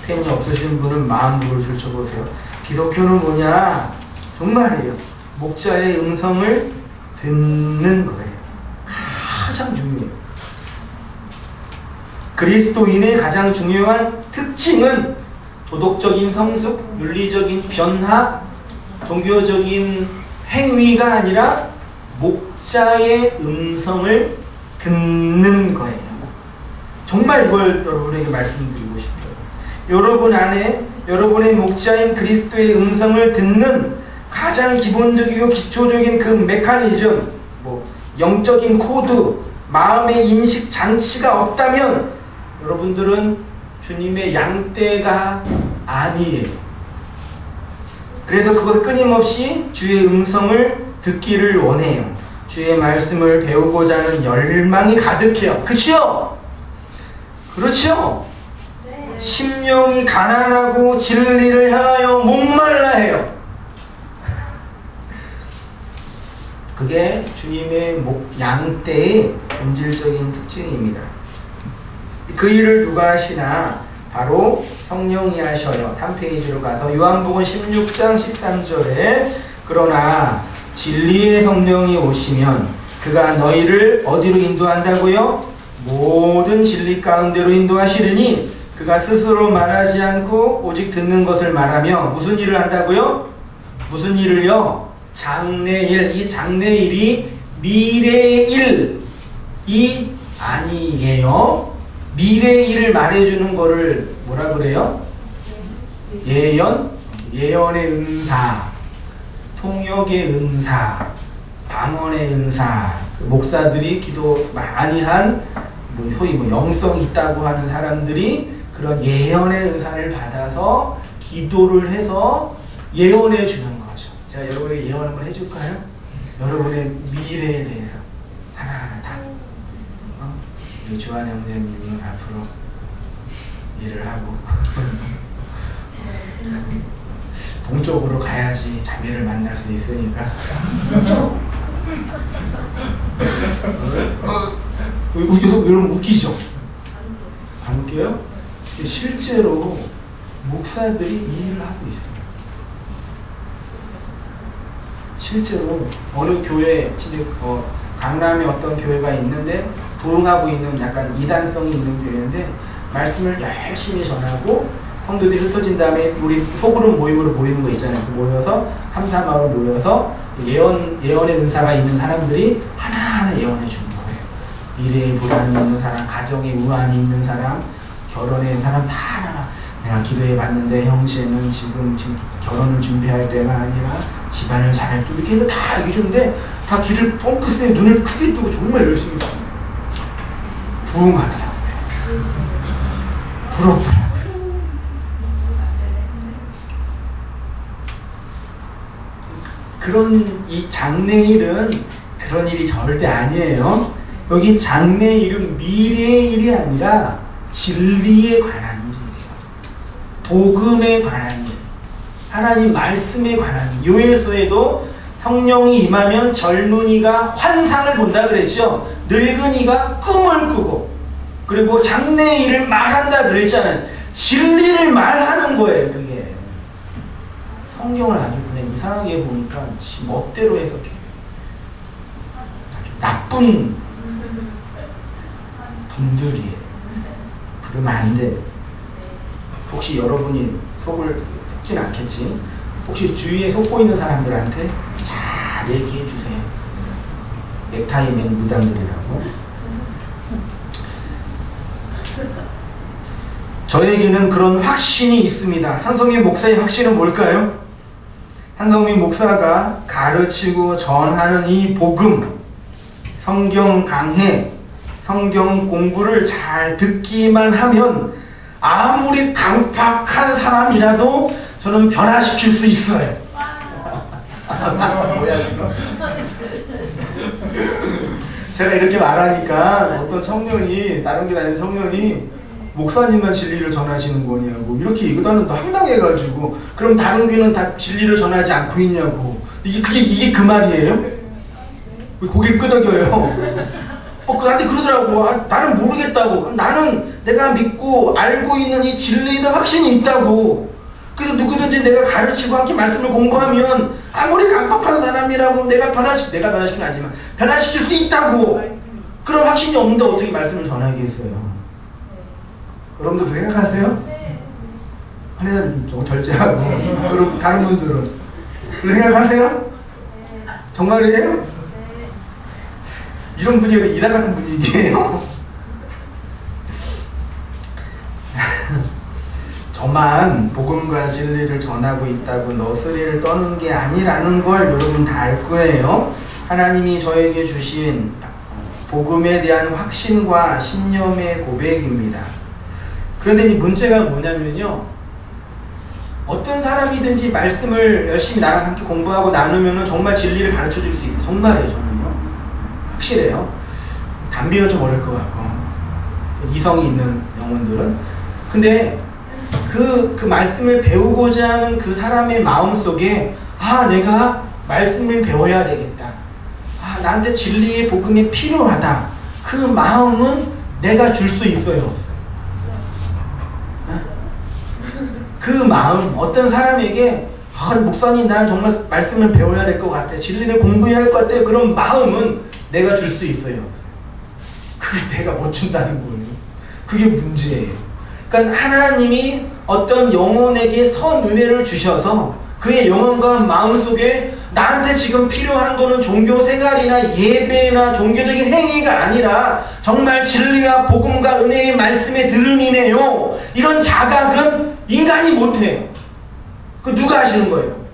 펜이 없으신 분은 마음으로 줄 쳐보세요. 기독교는 뭐냐? 정말이에요. 목자의 음성을 듣는 거예요. 가장 중요해요. 그리스도인의 가장 중요한 특징은 도덕적인 성숙, 윤리적인 변화, 종교적인 행위가 아니라 목자의 음성을 듣는 거예요. 정말 이걸 여러분에게 말씀드리고 싶어요. 여러분 안에 여러분의 목자인 그리스도의 음성을 듣는 가장 기본적이고 기초적인 그 메커니즘, 영적인 코드, 마음의 인식 장치가 없다면 여러분들은 주님의 양떼가 아니에요. 그래서 그것을 끊임없이 주의 음성을 듣기를 원해요. 주의 말씀을 배우고자 하는 열망이 가득해요. 그치요? 그렇죠? 네. 심령이 가난하고 진리를 향하여 목말라 해요. 그게 주님의 양떼의 본질적인 특징입니다. 그 일을 누가 하시나? 바로 성령이 하셔요. 3페이지로 가서 요한복음 16장 13절에 그러나 진리의 성령이 오시면 그가 너희를 어디로 인도한다고요? 모든 진리 가운데로 인도하시리니 그가 스스로 말하지 않고 오직 듣는 것을 말하며 무슨 일을 한다고요? 무슨 일을요? 장래일. 이 장래일이 미래일이 아니에요. 미래일을 말해주는 거를 뭐라 그래요? 예언의 은사, 통역의 은사, 방언의 은사. 목사들이 기도 많이 한 소위 영성 있다고 하는 사람들이 그런 예언의 은사를 받아서 기도를 해서 예언해 주는 거죠. 제가 여러분에게 예언 한번 해줄까요? 여러분의 미래에 대해서 하나하나 다. 우리 주한 형제님은 앞으로 일을 하고 동쪽으로 가야지 자매를 만날 수 있으니까. 여러분 웃기죠? 안 웃겨요? 실제로 목사들이 이 일을 하고 있어요. 실제로 어느 교회, 강남에 어떤 교회가 있는데 부흥하고 있는 약간 이단성이 있는 교회인데 말씀을 열심히 전하고 성도들이 흩어진 다음에 우리 소그룹 모임으로 모이는 거 있잖아요. 모여서 3, 4마을 모여서 예언의 은사가 있는 사람들이 하나하나 예언해 주는 거예요. 미래에 불안이 있는 사람, 가정에 우환이 있는 사람, 결혼에 사람 다 하나하나. 내가 기도해 봤는데 형제는 지금 결혼을 준비할 때가 아니라 집안을 잘할 때 이렇게 해서 다 얘기해 주는데 다 귀를 뻥긋 쓰고 눈을 크게 뜨고 정말 열심히 했어요. 부흥하더라고요. 부럽더라고요. 그런 이 장래일은 그런 일이 절대 아니에요. 여기 장래일은 미래의 일이 아니라 진리에 관한 일이에요. 복음에 관한 일. 하나님 말씀에 관한 요엘서에도 성령이 임하면 젊은이가 환상을 본다 그랬죠. 늙은이가 꿈을 꾸고 그리고 장래의 일을 말한다 그랬잖아요. 진리를 말하는 거예요. 그게 성경을 아주 그냥 이상하게 보니까 지 멋대로 해석해. 아주 나쁜 분들이에요. 그러면 안 돼. 혹시 여러분이 속을 썩진 않겠지? 혹시 주위에 속고 있는 사람들한테 잘 얘기해 주세요. 넥타이맨 무당들이라고. 저에게는 그런 확신이 있습니다. 한성민 목사의 확신은 뭘까요? 한성민 목사가 가르치고 전하는 이 복음, 성경 강해, 성경 공부를 잘 듣기만 하면 아무리 강팍한 사람이라도 저는 변화시킬 수 있어요. 제가 이렇게 말하니까 어떤 청년이, 다른 게 아닌 청년이 목사님만 진리를 전하시는 거냐고 이렇게 얘기하는 또 황당해가지고, 그럼 다른 교회는 다 진리를 전하지 않고 있냐고. 이게 그 말이에요? 왜 고개 끄덕여요? 나한테 그러더라고. 나는 모르겠다고. 나는 내가 믿고 알고 있는 이 진리에 대한 확신이 있다고. 그래서 누구든지 내가 가르치고 함께 말씀을 공부하면 아무리 강팍한 사람이라고 내가 변화시키는 아니지만 변화시킬 수 있다고. 그런 확신이 없는데 어떻게 말씀을 전하겠어요? 여러분들도 생각하세요? 하나는 좀 절제하고 그리고 다른 분들은 그렇게 생각하세요? 정말이에요? 이런 분위기가 이단 같은 분위기예요? 저만 복음과 진리를 전하고 있다고 너스레를 떠는 게 아니라는 걸 여러분 다 알 거예요. 하나님이 저에게 주신 복음에 대한 확신과 신념의 고백입니다. 그런데 이 문제가 뭐냐면요, 어떤 사람이든지 말씀을 열심히 나랑 함께 공부하고 나누면 정말 진리를 가르쳐 줄 수 있어요. 정말이에요. 저는요 확실해요. 담비는 좀 어려울 것 같고, 이성이 있는 영혼들은. 근데 그 말씀을 배우고자 하는 그 사람의 마음속에 내가 말씀을 배워야 되겠다, 나한테 진리의 복음이 필요하다, 그 마음은 내가 줄 수 있어요, 없어요? 그 마음, 어떤 사람에게 목사님 나는 정말 말씀을 배워야 될 것 같아, 진리를 공부해야 할 것 같아, 그런 마음은 내가 줄 수 있어요, 없어요? 그게 내가 못 준다는 거예요. 그게 문제예요. 그러니까 하나님이 어떤 영혼에게 선 은혜를 주셔서 그의 영혼과 마음속에 나한테 지금 필요한 거는 종교 생활이나 예배나 종교적인 행위가 아니라 정말 진리와 복음과 은혜의 말씀의 들음이네요, 이런 자각은 인간이 못해요. 그 누가 하시는 거예요?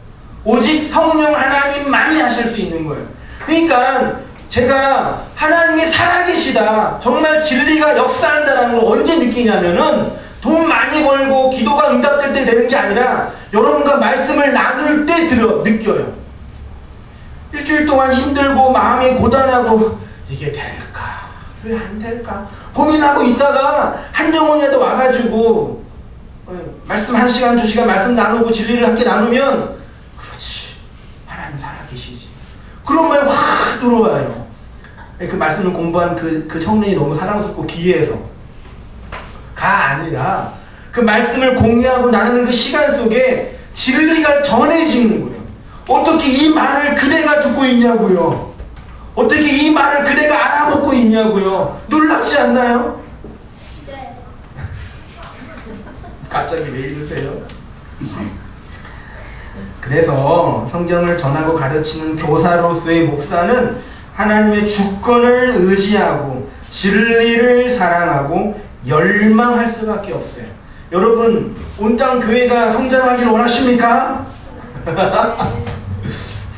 오직 성령 하나님만이 하실 수 있는 거예요. 그러니까 제가 하나님이 살아계시다, 정말 진리가 역사한다는 걸 언제 느끼냐면은 돈 많이 벌고 기도가 응답될 때 되는 게 아니라 여러분과 말씀을 나눌 때 느껴요. 일주일 동안 힘들고 마음이 고단하고 이게 될까? 왜 안 될까? 고민하고 있다가 한 영혼이라도 와가지고 말씀 1시간 2시간 말씀 나누고 진리를 함께 나누면 그렇지, 하나님 살아계시지, 그런 말 확 들어와요. 그 말씀을 공부한 그 청년이 너무 사랑스럽고 기이해서 가 아니라 그 말씀을 공유하고 나누는 그 시간 속에 진리가 전해지는 거예요. 어떻게 이 말을 그대가 듣고 있냐고요? 어떻게 이 말을 그대가 알아먹고 있냐고요? 놀랍지 않나요? 네. 갑자기 왜 이러세요? 그래서 성경을 전하고 가르치는 교사로서의 목사는 하나님의 주권을 의지하고 진리를 사랑하고 열망할 수밖에 없어요. 여러분, 온땅 교회가 성장하기를 원하십니까?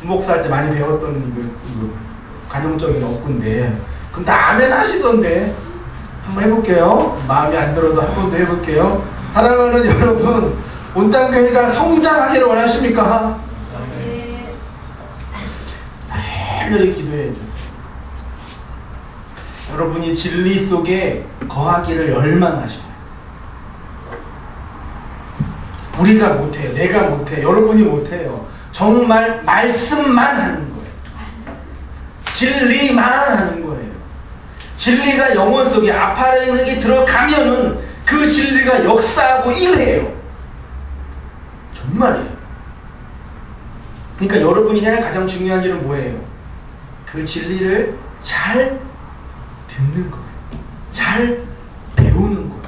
부목사 할 때 많이 배웠던 그 관용적인 어구인데, 그럼 다 아멘 하시던데 한번 해볼게요. 마음에 안 들어도 한 번 더 해볼게요. 사랑하는 여러분, 온땅 교회가 성장하기를 원하십니까? 네. 열렬히 기도해 주세요. 여러분이 진리 속에 거하기를 열망하셔요. 우리가 못해요. 내가 못해. 여러분이 못해요. 정말 말씀만 하는 거예요. 진리만 하는 거예요. 진리가 영혼 속에 아파레는게 들어가면은 그 진리가 역사하고 일해요. 정말이에요. 그러니까 여러분이 해야 할 가장 중요한 일은 뭐예요? 그 진리를 잘 듣는 거예요. 잘 배우는 거예요.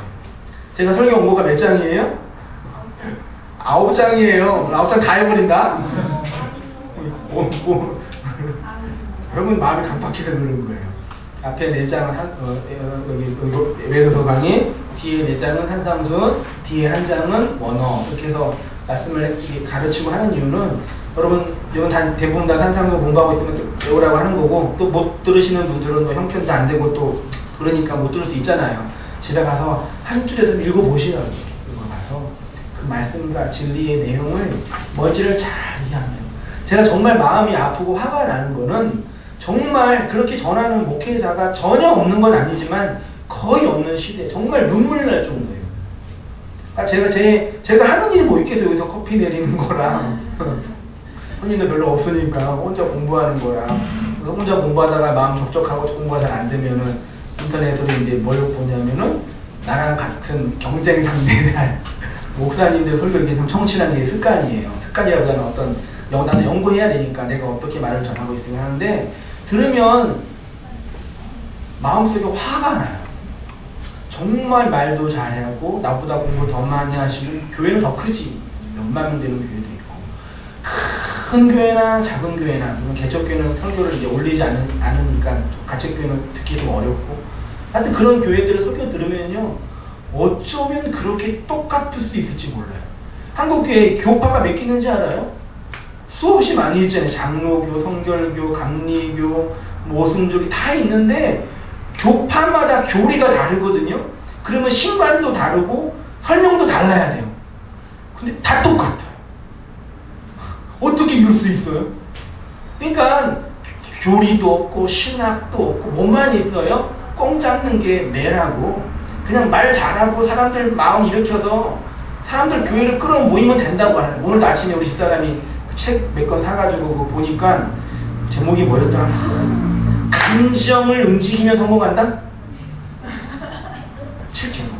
제가 설교 원고가 몇 장이에요? 9장이에요. 9장 다 해버린다? 여러분 마음이 강팍해서 그런 거예요. 앞에 4장은 여기 에베소서 강의, 뒤에 4장은 한상순, 뒤에 한 장은 원어. 이렇게 해서 말씀을 가르치고 하는 이유는 여러분 대부분 다 한상순 공부하고 있으면 배우라고 하는 거고, 또 못 들으시는 분들은 또 형편도 안 되고 또 그러니까 못 들을 수 있잖아요. 집에 가서 한 줄에서 읽어보시라고. 이거 가서 그 말씀과 진리의 내용을 뭔지를 잘 이해하면, 제가 정말 마음이 아프고 화가 나는 거는 정말 그렇게 전하는 목회자가 전혀 없는 건 아니지만 거의 없는 시대, 정말 눈물 날 정도예요. 제가 하는 일이 뭐 있겠어요. 여기서 커피 내리는 거랑 손님도 별로 없으니까 혼자 공부하는 거야. 혼자 공부하다가 마음 적적하고 공부가 잘 안 되면은 인터넷으로 이제 뭘 보냐면은 나랑 같은 경쟁 상대를 목사님들 설교를 이렇게 좀 청취하는 게 습관이에요. 습관이라기보다는 어떤 나는 연구해야 되니까 내가 어떻게 말을 전하고 있으면 하는데, 들으면 마음속에 화가 나요. 정말 말도 잘하고 나보다 공부 더 많이 하시는 교회는 더 크지. 몇만 명 되는 교회도 있고, 큰 교회나 작은 교회나 개척교회는 설교를 이제 올리지 않으니까 가책교회는 듣기 좀 어렵고, 하여튼 그런 교회들을 설교 들으면요 어쩌면 그렇게 똑같을 수 있을지 몰라요. 한국 교회 교파가 몇 개 있는지 알아요? 수없이 많이 있잖아요. 장로교, 성결교, 감리교, 모순조리 다 있는데 교파마다 교리가 다르거든요. 그러면 신관도 다르고 설명도 달라야 돼요. 근데 다 똑같아요. 어떻게 이럴 수 있어요? 그러니까 교리도 없고 신학도 없고 뭐만 있어요? 꽁 잡는 게 매라고, 그냥 말 잘하고 사람들 마음 일으켜서 사람들 교회를 끌어모이면 된다고 하는. 오늘도 아침에 우리 집사람이 책 몇 권 사가지고 그거 보니까 제목이 뭐였더라? 감정을 움직이면 성공한다? 책 제목.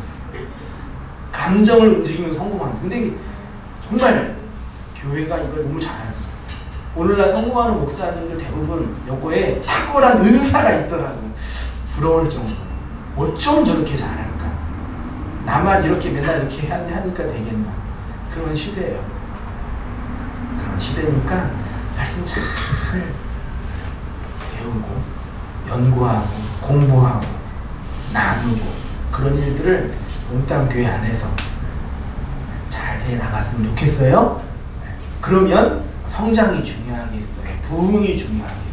감정을 움직이면 성공한다. 근데 정말 교회가 이걸 너무 잘해요. 오늘날 성공하는 목사님들 대부분 요거에 탁월한 은사가 있더라고. 부러울 정도로. 어쩜 저렇게 잘할까? 나만 이렇게 맨날 이렇게 하니까 되겠나? 그런 시대예요. 그런 시대니까 말씀 잘 배우고 연구하고 공부하고 나누고 그런 일들을 몽땅 교회 안에서 잘 해나갔으면 좋겠어요. 그러면 성장이 중요하겠어요. 부흥이 중요하겠어요.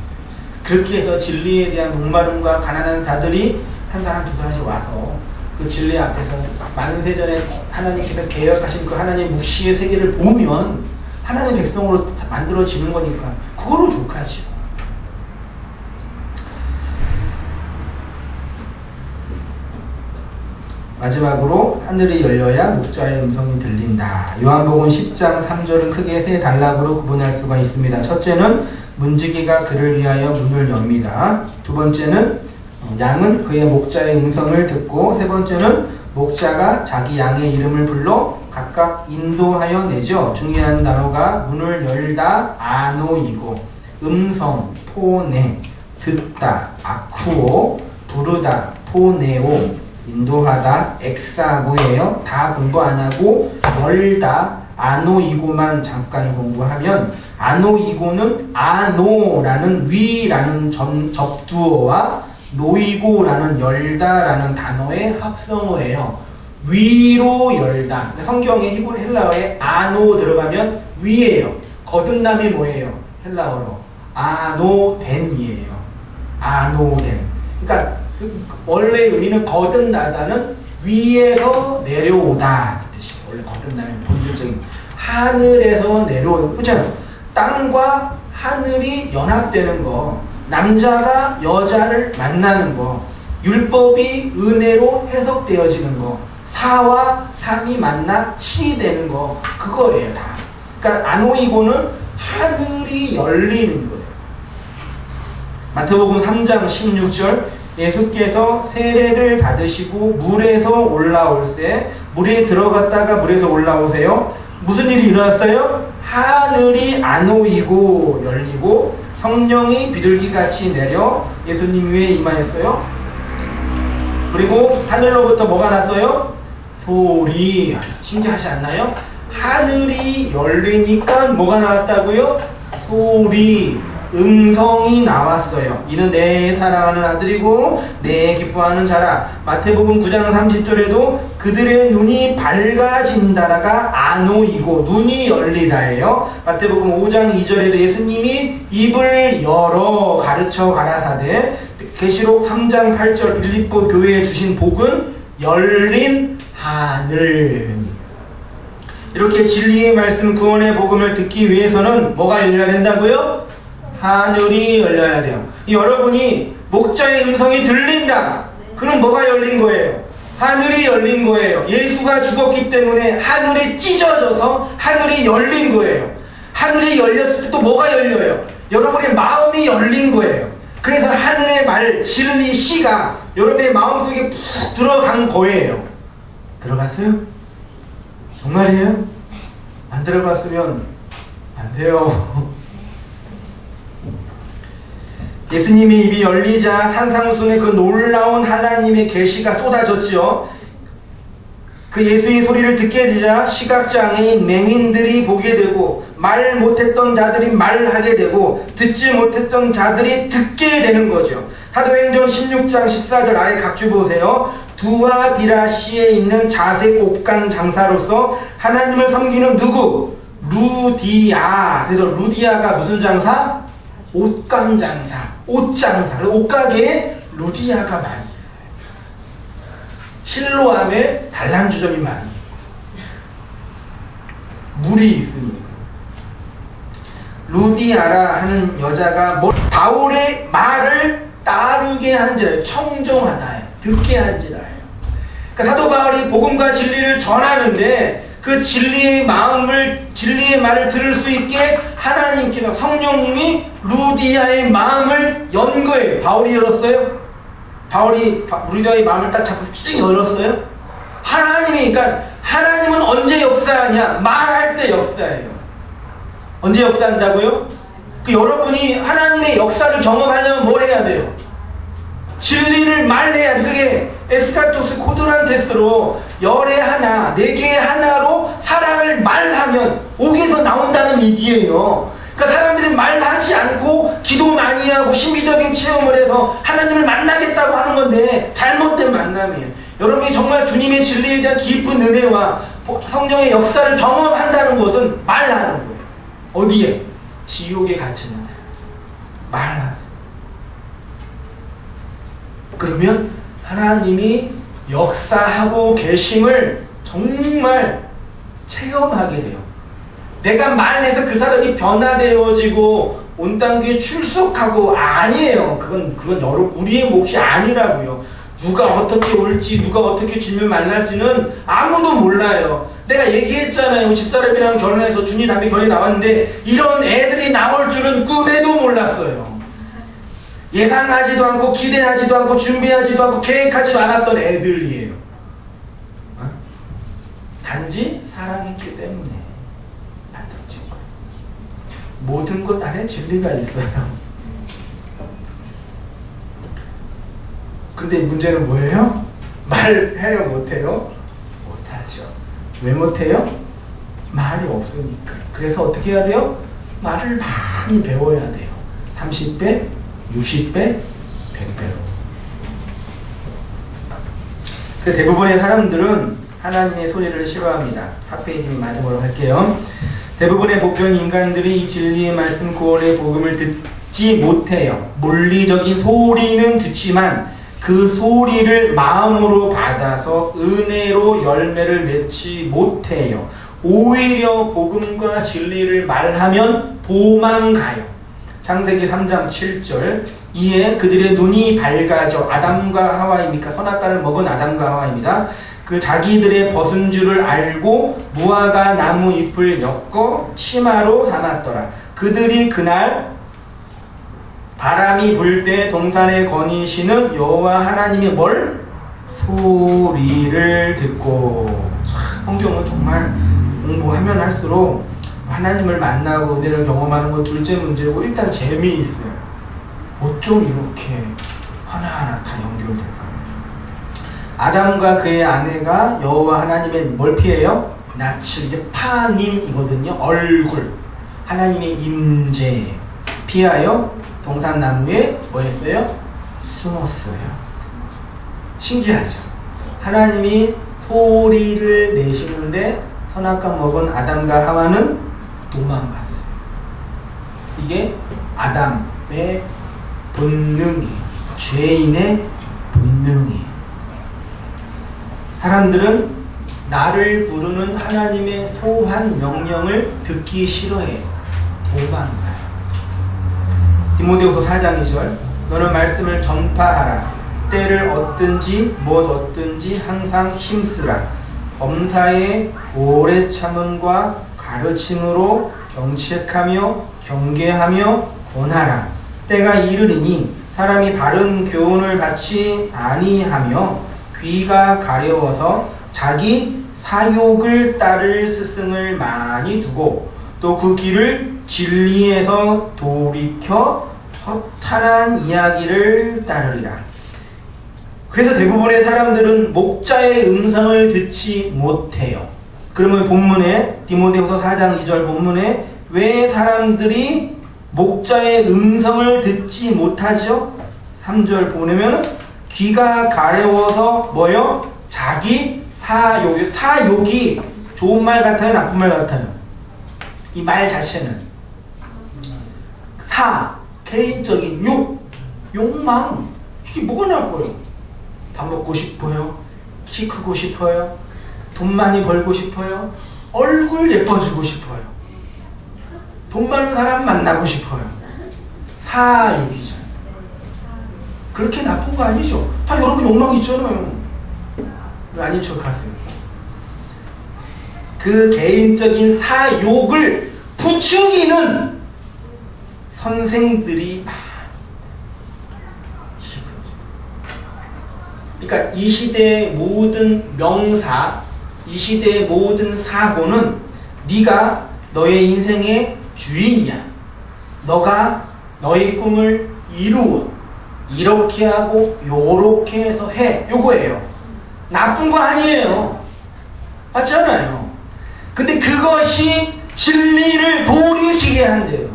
그렇게 해서 진리에 대한 목마름과 가난한 자들이 한 사람 두 사람씩 와서 그 진리 앞에서 만세전에 하나님께서 계약하신 그 하나님 묵시의 세계를 보면 하나님 백성으로 만들어지는 거니까 그거로 족하시고. 마지막으로 하늘이 열려야 목자의 음성이 들린다. 요한복음 10장 3절은 크게 세 단락으로 구분할 수가 있습니다. 첫째는 문지기가 그를 위하여 문을 엽니다. 두 번째는 양은 그의 목자의 음성을 듣고, 세 번째는 목자가 자기 양의 이름을 불러 각각 인도하여 내죠. 중요한 단어가 문을 열다 아노이고, 음성 포네, 듣다 아쿠오, 부르다 포네오, 인도하다 엑사고예요. 다 공부 안 하고 열다 아노이고만 잠깐 공부하면, 아노이고는 아노라는 위라는 접두어와 노이고라는 열다라는 단어의 합성어예요. 위로 열다. 성경에 히브리 헬라어에 아노 들어가면 위예요. 거듭남이 뭐예요? 헬라어로 아노덴이에요. 아노덴. 그러니까 원래 의미는 거듭나다는 위에서 내려오다 그 뜻이에요. 원래 거듭나는 본질적인 하늘에서 내려오는, 그렇잖아요. 땅과 하늘이 연합되는 거, 남자가 여자를 만나는 거, 율법이 은혜로 해석되어지는 거, 4와 3이 만나 7이 되는 거 그거예요 다. 그러니까 아노이고는 하늘이 열리는 거예요. 마태복음 3장 16절 예수께서 세례를 받으시고 물에서 올라올세 물에 들어갔다가 물에서 올라오세요. 무슨 일이 일어났어요? 하늘이 아노이고 열리고 성령이 비둘기같이 내려 예수님 위에 임하였어요. 그리고 하늘로부터 뭐가 났어요? 소리. 신기하지 않나요? 하늘이 열리니까 뭐가 나왔다고요? 소리, 음성이 나왔어요. 이는 내 사랑하는 아들이고 내 기뻐하는 자라. 마태복음 9장 30절에도 그들의 눈이 밝아진다라가 아노이고 눈이 열리다예요. 마태복음 5장 2절에도 예수님이 입을 열어 가르쳐 가라사대. 계시록 3장 8절 빌립보 교회에 주신 복은 열린 하늘. 이렇게 진리의 말씀 구원의 복음을 듣기 위해서는 뭐가 열려야 된다고요? 하늘이 열려야 돼요. 여러분이 목자의 음성이 들린다. 그럼 뭐가 열린 거예요? 하늘이 열린 거예요. 예수가 죽었기 때문에 하늘이 찢어져서 하늘이 열린 거예요. 하늘이 열렸을 때 또 뭐가 열려요? 여러분의 마음이 열린 거예요. 그래서 하늘의 말, 진리, 씨가 여러분의 마음속에 푹 들어간 거예요. 들어갔어요? 정말이에요? 안 들어갔으면 안 돼요. 예수님의 입이 열리자 산상순의 그 놀라운 하나님의 계시가 쏟아졌지요. 그 예수의 소리를 듣게 되자 시각장애인, 맹인들이 보게 되고 말 못했던 자들이 말하게 되고 듣지 못했던 자들이 듣게 되는 거죠. 사도행전 16장 14절 아래 각주 보세요. 두아디라시에 있는 자색 옷간 장사로서 하나님을 섬기는 누구? 루디아. 그래서 루디아가 무슨 장사? 옷감 장사, 옷장사. 옷가게에 루디아가 많이 있어요. 실로암에 단란주점이 많이 있고 물이 있으니까. 루디아라 하는 여자가 바울의 말을 따르게 한지라, 청종하다, 듣게 한지라. 그러니까 사도 바울이 복음과 진리를 전하는데 그 진리의 마음을, 진리의 말을 들을 수 있게 하나님께서, 성령님이 루디아의 마음을 연 거예요. 바울이 열었어요? 바울이 루디아의 마음을 딱 잡고 쭉 열었어요? 하나님이, 그러니까 하나님은 언제 역사하냐? 말할 때 역사해요. 언제 역사한다고요? 그 여러분이 하나님의 역사를 경험하려면 뭘 해야 돼요? 진리를 말해야 돼. 그게 에스카토스 코드란테스로 열의 하나, 네 개의 하나로 사랑을 말하면 옥에서 나온다는 얘기예요. 그러니까 사람들이 말하지 않고 기도 많이 하고 신비적인 체험을 해서 하나님을 만나겠다고 하는 건데 잘못된 만남이에요. 여러분이 정말 주님의 진리에 대한 깊은 은혜와 성령의 역사를 경험한다는 것은 말하는 거예요. 어디에? 지옥에 갇히는 사람. 말하세요. 그러면 하나님이 역사하고 계심을 정말 체험하게 돼요. 내가 말해서 그 사람이 변화되어지고 온 땅에 출석하고 아니에요. 그건 우리의 몫이 아니라고요. 누가 어떻게 올지, 누가 어떻게 주님을 만날지는 아무도 몰라요. 내가 얘기했잖아요. 집사람이랑 결혼해서 준이 담배 결이 나왔는데 이런 애들이 나올 줄은 꿈에도 몰랐어요. 예상하지도 않고 기대하지도 않고 준비하지도 않고 계획하지도 않았던 애들이에요. 단지 사랑했기 때문에 만들어진 거예요. 모든 것 안에 진리가 있어요. 근데 문제는 뭐예요? 말해요? 못해요? 못하죠. 왜 못해요? 말이 없으니까. 그래서 어떻게 해야 돼요? 말을 많이 배워야 돼요. 30배, 60배, 100배로. 대부분의 사람들은 하나님의 소리를 싫어합니다. 4페이지 마지막으로 할게요. 대부분의 복병 인간들이 이 진리의 말씀 구원의 복음을 듣지 못해요. 물리적인 소리는 듣지만 그 소리를 마음으로 받아서 은혜로 열매를 맺지 못해요. 오히려 복음과 진리를 말하면 도망가요. 창세기 3장 7절 이에 그들의 눈이 밝아져. 아담과 하와입니까? 선악과를 먹은 아담과 하와입니다. 그 자기들의 벗은 줄을 알고 무화과 나무 잎을 엮어 치마로 삼았더라. 그들이 그날 바람이 불 때 동산에 거니시는 여호와 하나님의 뭘? 소리를 듣고. 성경은 정말 공부하면 할수록 하나님을 만나고 은혜를 경험하는 건 둘째 문제고 일단 재미있어요. 어쩜 이렇게 하나하나 다 연결될까요? 아담과 그의 아내가 여호와 하나님의 뭘 피해요? 낯을, 이게 파님이거든요. 얼굴, 하나님의 임재 피하여 동산나무에 뭐 했어요? 숨었어요. 신기하죠? 하나님이 소리를 내시는데 선악과 먹은 아담과 하와는 도망갔어요. 이게 아담의 본능이에요. 죄인의 본능이에요. 사람들은 나를 부르는 하나님의 소한 명령을 듣기 싫어해요. 도망가요. 디모데후서 4장 2절 너는 말씀을 전파하라. 때를 얻든지 못 얻든지 항상 힘쓰라. 범사에 오래 참음과 가르침으로 경책하며 경계하며 권하라. 때가 이르리니 사람이 바른 교훈을 받지 아니하며 귀가 가려워서 자기 사욕을 따를 스승을 많이 두고 또 그 길을 진리에서 돌이켜 허탄한 이야기를 따르리라. 그래서 대부분의 사람들은 목자의 음성을 듣지 못해요. 그러면 본문에 디모데후서 4장 2절 본문에 왜 사람들이 목자의 음성을 듣지 못하죠? 3절 보내면 귀가 가려워서 뭐요? 자기 사욕이 좋은 말 같아요? 나쁜 말 같아요? 이 말 자체는 개인적인 욕망. 이게 뭐가 나빠요? 밥 먹고 싶어요? 키 크고 싶어요? 돈 많이 벌고 싶어요? 얼굴 예뻐지고 싶어요? 돈 많은 사람 만나고 싶어요? 사욕이잖아요. 그렇게 나쁜 거 아니죠? 다 여러분 욕망 있잖아요. 왜 아닌 척 하세요? 그 개인적인 사욕을 부추기는 선생들이 그러니까 이 시대의 모든 명사, 이 시대의 모든 사고는 네가 너의 인생의 주인이야. 너가 너의 꿈을 이루어. 이렇게 하고 요렇게 해서 해. 요거예요. 나쁜 거 아니에요. 맞지 않아요? 근데 그것이 진리를 돌이키게 한대요.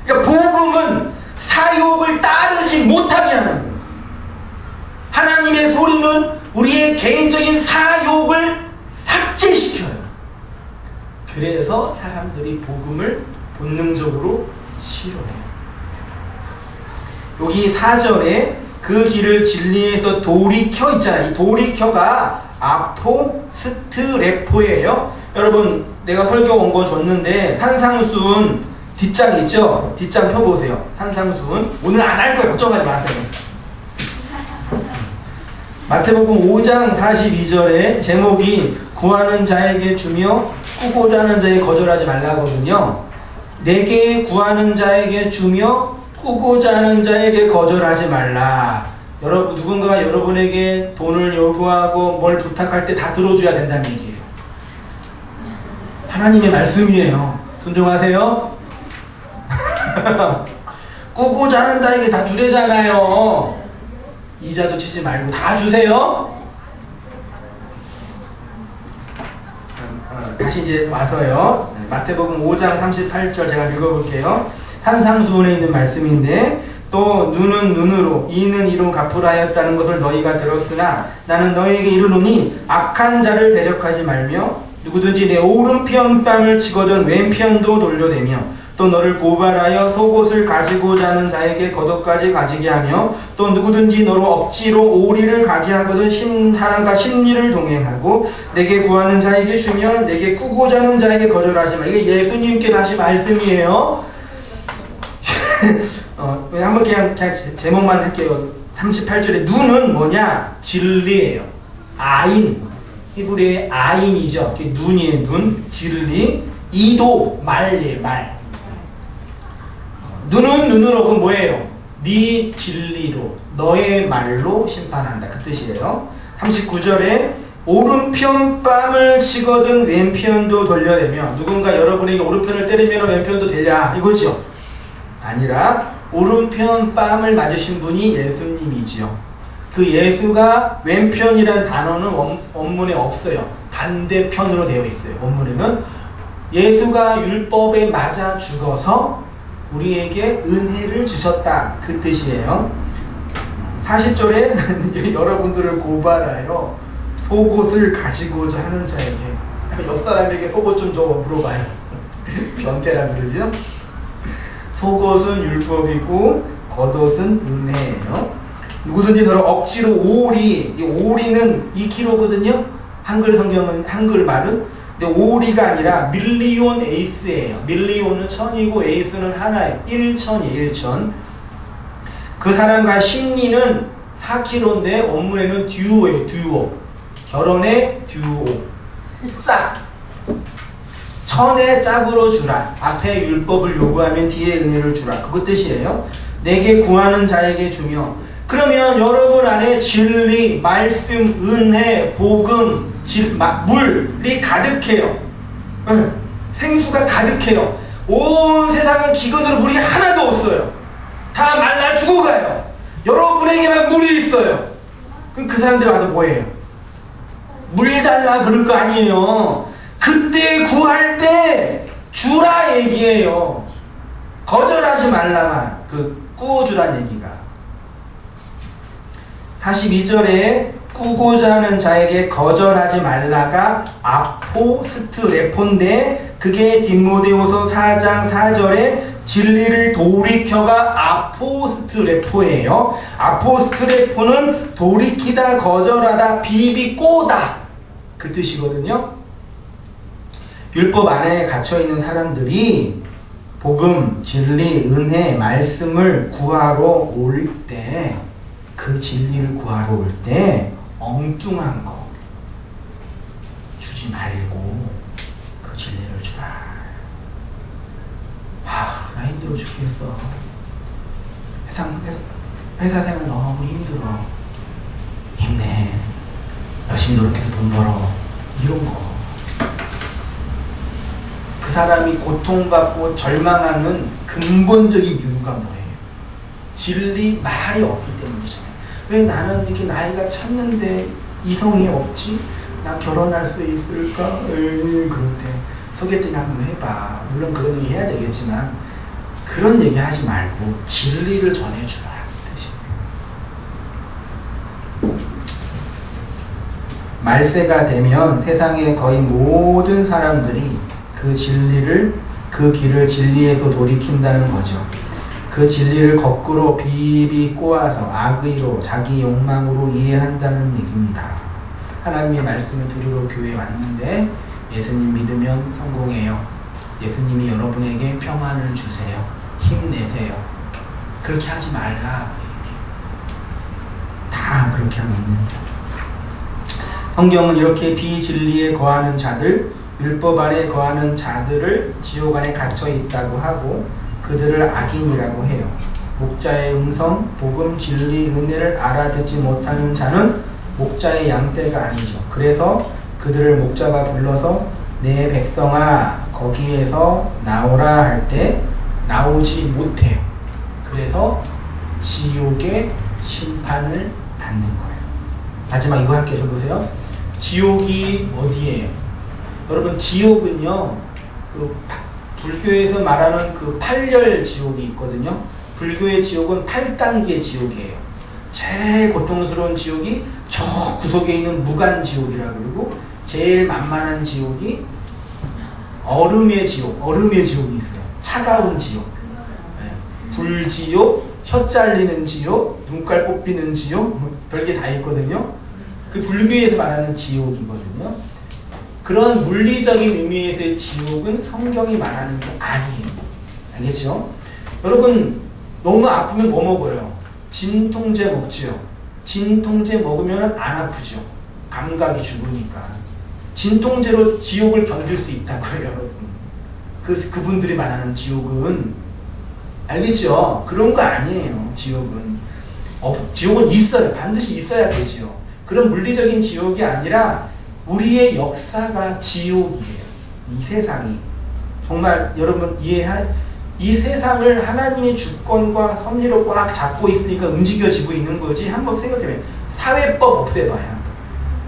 그러니까 복음은 사욕을 따르지 못하게 하는 거예요. 하나님의 소리는 우리의 개인적인 사욕을 삭제시켜요. 그래서 사람들이 복음을 본능적으로 싫어해요. 여기 4절에 그 길을 진리에서 돌이켜 있잖아요. 이 돌이켜가 아포스트레포예요. 여러분 내가 설교 온 거 줬는데 산상수훈 뒷장 있죠? 뒷장 펴보세요. 산상수훈 오늘 안 할 거예요. 걱정하지 마세요. 마태복음 5장 42절에 제목이 구하는 자에게 주며 꾸고자 하는 자에게 거절하지 말라거든요. 내게 구하는 자에게 주며 꾸고자 하는 자에게 거절하지 말라. 여러분 누군가가 여러분에게 돈을 요구하고 뭘 부탁할 때 다 들어줘야 된다는 얘기예요. 하나님의 말씀이에요. 순종하세요. 꾸고자 하는 자에게 다 주래잖아요. 이자도 치지 말고 다 주세요. 다시 이제 와서요. 마태복음 5장 38절 제가 읽어볼게요. 산상수훈에 있는 말씀인데 또 눈은 눈으로 이는 이로 갚으라 하였다는 것을 너희가 들었으나 나는 너희에게 이르노니 악한 자를 대적하지 말며 누구든지 내 오른편 뺨을 치거든 왼편도 돌려대며 또 너를 고발하여 속옷을 가지고자 하는 자에게 겉옷까지 가지게 하며 또 누구든지 너로 억지로 오리를 가게 하거든 사람과 심리를 동행하고 내게 구하는 자에게 주며 내게 꾸고자 하는 자에게 거절하지 마. 이게 예수님께 하신 말씀이에요. 한번 그냥 제목만 할게요. 38절에 눈은 뭐냐? 진리예요. 아인. 히브리의 아인이죠. 눈이에요. 눈, 진리. 이도 말이에요. 말. 눈은 눈으로 그건 뭐예요? 네 진리로 너의 말로 심판한다. 그 뜻이에요. 39절에 오른편 뺨을 치거든 왼편도 돌려내며 누군가 여러분에게 오른편을 때리면 왼편도 되냐 이거죠. 아니라 오른편 뺨을 맞으신 분이 예수님이지요. 그 예수가 왼편이라는 단어는 원문에 없어요. 반대편으로 되어 있어요. 원문에는 예수가 율법에 맞아 죽어서 우리에게 은혜를 주셨다. 그 뜻이에요. 40절에 여러분들을 고발하여 속옷을 가지고자 하는 자에게 옆 사람에게 속옷 좀 줘 물어봐요. 변태라 그러죠? 속옷은 율법이고 겉옷은 은혜예요. 누구든지 너를 억지로 오리, 이 오리는 2kg거든요. 한글 성경은 한글 말은. 근데 오리가 아니라 밀리온 에이스예요. 밀리온은 천이고 에이스는 하나예요. 1천이에요. 1천. 그 사람과 심리는 4kg인데 원문에는 듀오예요. 듀오. 결혼의 듀오. 짝. 천의 짝으로 주라. 앞에 율법을 요구하면 뒤에 은혜를 주라. 그것 뜻이에요. 내게 구하는 자에게 주며. 그러면 여러분 안에 진리, 말씀, 은혜, 복음, 물이 가득해요. 생수가 가득해요. 온 세상은 기근으로 물이 하나도 없어요. 다 말라 죽어가요. 여러분에게만 물이 있어요. 그럼 그 사람들 와서 뭐해요? 물 달라 그럴 거 아니에요. 그때 구할 때 주라 얘기예요. 거절하지 말라만 꾸어주란 얘기가. 42절에 꾸고자 하는 자에게 거절하지 말라가 아포스트레포인데 그게 디모데후서 4장 4절에 진리를 돌이켜가 아포스트레포예요. 아포스트레포는 돌이키다, 거절하다, 비비꼬다 그 뜻이거든요. 율법 안에 갇혀있는 사람들이 복음, 진리, 은혜, 말씀을 구하러 올 때 그 진리를 구하러 올 때 엉뚱한 거 주지 말고 그 진리를 주라. 나 힘들어 죽겠어. 회사 생활 너무 힘들어. 힘내. 열심히 노력해서 돈 벌어. 이런 거. 그 사람이 고통받고 절망하는 근본적인 이유가 뭐예요? 진리 말이 없기 때문이잖아요. 왜 나는 이렇게 나이가 찼는데 이성이 없지? 나 결혼할 수 있을까? 그럴 때 소개팅 한번 해봐. 물론 그런 얘기 해야 되겠지만 그런 얘기 하지 말고 진리를 전해주라 그 뜻이에요. 말세가 되면 세상의 거의 모든 사람들이 그 진리를, 그 길을 진리에서 돌이킨다는 거죠. 그 진리를 거꾸로 비비 꼬아서 악의로 자기 욕망으로 이해한다는 얘기입니다. 하나님의 말씀을 들으러 교회에 왔는데 예수님 믿으면 성공해요. 예수님이 여러분에게 평안을 주세요. 힘내세요. 그렇게 하지 말라. 다 그렇게 하고 있는데 성경은 이렇게 비진리에 거하는 자들, 율법 안에 거하는 자들을 지옥 안에 갇혀 있다고 하고 그들을 악인이라고 해요. 목자의 음성, 복음, 진리, 은혜를 알아듣지 못하는 자는 목자의 양떼가 아니죠. 그래서 그들을 목자가 불러서 내 백성아 거기에서 나오라 할 때 나오지 못해요. 그래서 지옥의 심판을 받는 거예요. 마지막 이거 할게요. 보세요. 지옥이 어디예요? 여러분 지옥은요 불교에서 말하는 그 8열 지옥이 있거든요. 불교의 지옥은 8단계 지옥이에요. 제일 고통스러운 지옥이 저 구석에 있는 무간지옥이라고 그러고 제일 만만한 지옥이 얼음의 지옥, 얼음의 지옥이 있어요. 차가운 지옥. 불지옥, 혀 잘리는 지옥, 눈깔 뽑히는 지옥, 별게 다 있거든요. 그 불교에서 말하는 지옥이거든요. 그런 물리적인 의미에서의 지옥은 성경이 말하는 게 아니에요. 알겠죠? 여러분 너무 아프면 뭐 먹어요? 진통제 먹지요. 진통제 먹으면 안 아프죠. 감각이 죽으니까. 진통제로 지옥을 견딜 수 있다고요, 여러분. 그분들이 말하는 지옥은 알겠죠? 그런 거 아니에요. 지옥은 지옥은 있어요. 반드시 있어야 되죠. 그런 물리적인 지옥이 아니라 우리의 역사가 지옥이에요. 이 세상이 정말 여러분 이 세상을 하나님의 주권과 섭리로 꽉 잡고 있으니까 움직여지고 있는 거지. 한번 생각해봐요. 사회법 없애봐요.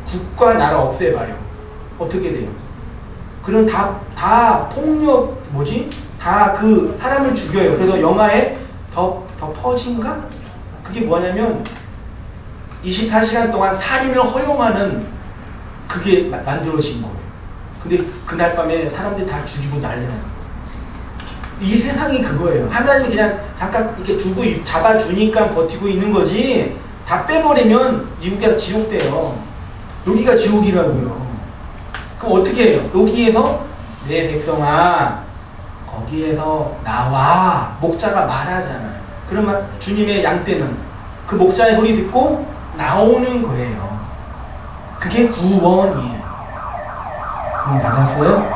국가 나라 없애봐요. 어떻게 돼요? 그럼 다 폭력 다 그 사람을 죽여요. 그래서 영화에 더 퍼진가? 그게 뭐냐면 24시간 동안 살인을 허용하는 그게 만들어진 거예요. 근데 그날 밤에 사람들이 다 죽이고 난리 나요. 이 세상이 그거예요. 하나님이 그냥 잠깐 이렇게 두고 잡아주니까 버티고 있는 거지. 다 빼버리면 이국이 지옥 돼요. 여기가 지옥이라고요. 그럼 어떻게 해요? 여기에서 내 백성아 거기에서 나와. 목자가 말하잖아요. 그러면 주님의 양떼는 그 목자의 소리 듣고 나오는 거예요. 그게 구원이에요. 그럼 나갔어요?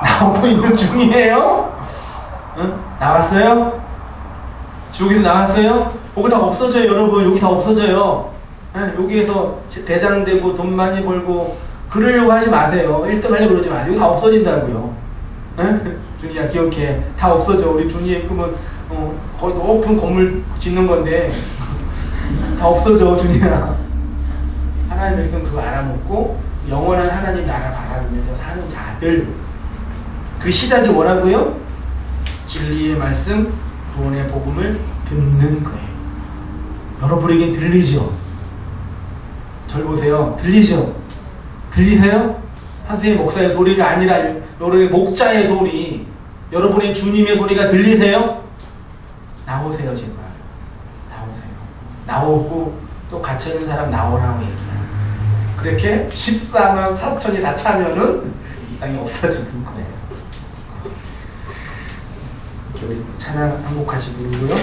나오고 있는 중이에요? 응? 나왔어요? 지옥에서 나왔어요? 거기 다 없어져요, 여러분. 여기 다 없어져요. 응? 여기에서 대장되고 돈 많이 벌고 그러려고 하지 마세요. 1등 하려고 그러지 마세요. 여기 다 없어진다고요. 응? 준이야 기억해. 다 없어져. 우리 준이의 꿈은 거의 높은 건물 짓는 건데 다 없어져, 준이야. 하나님의 백성 그거 알아먹고 영원한 하나님 나라 바라보면서 사는 자들. 그 시작이 뭐라고요? 진리의 말씀, 구원의 복음을 듣는 거예요. 여러분에겐 들리죠? 절 보세요. 들리죠? 들리세요? 한세의 목사의 소리가 아니라 여러분의 목자의 소리, 여러분의 주님의 소리가 들리세요? 나오세요, 제발. 나오세요. 나오고 또 갇혀있는 사람 나오라고 얘기해요. 그렇게 14만 4천이 다 차면은 이 땅이 없어지는 거예요. 이렇게 우리 찬양 한 곡 같이 부르고요.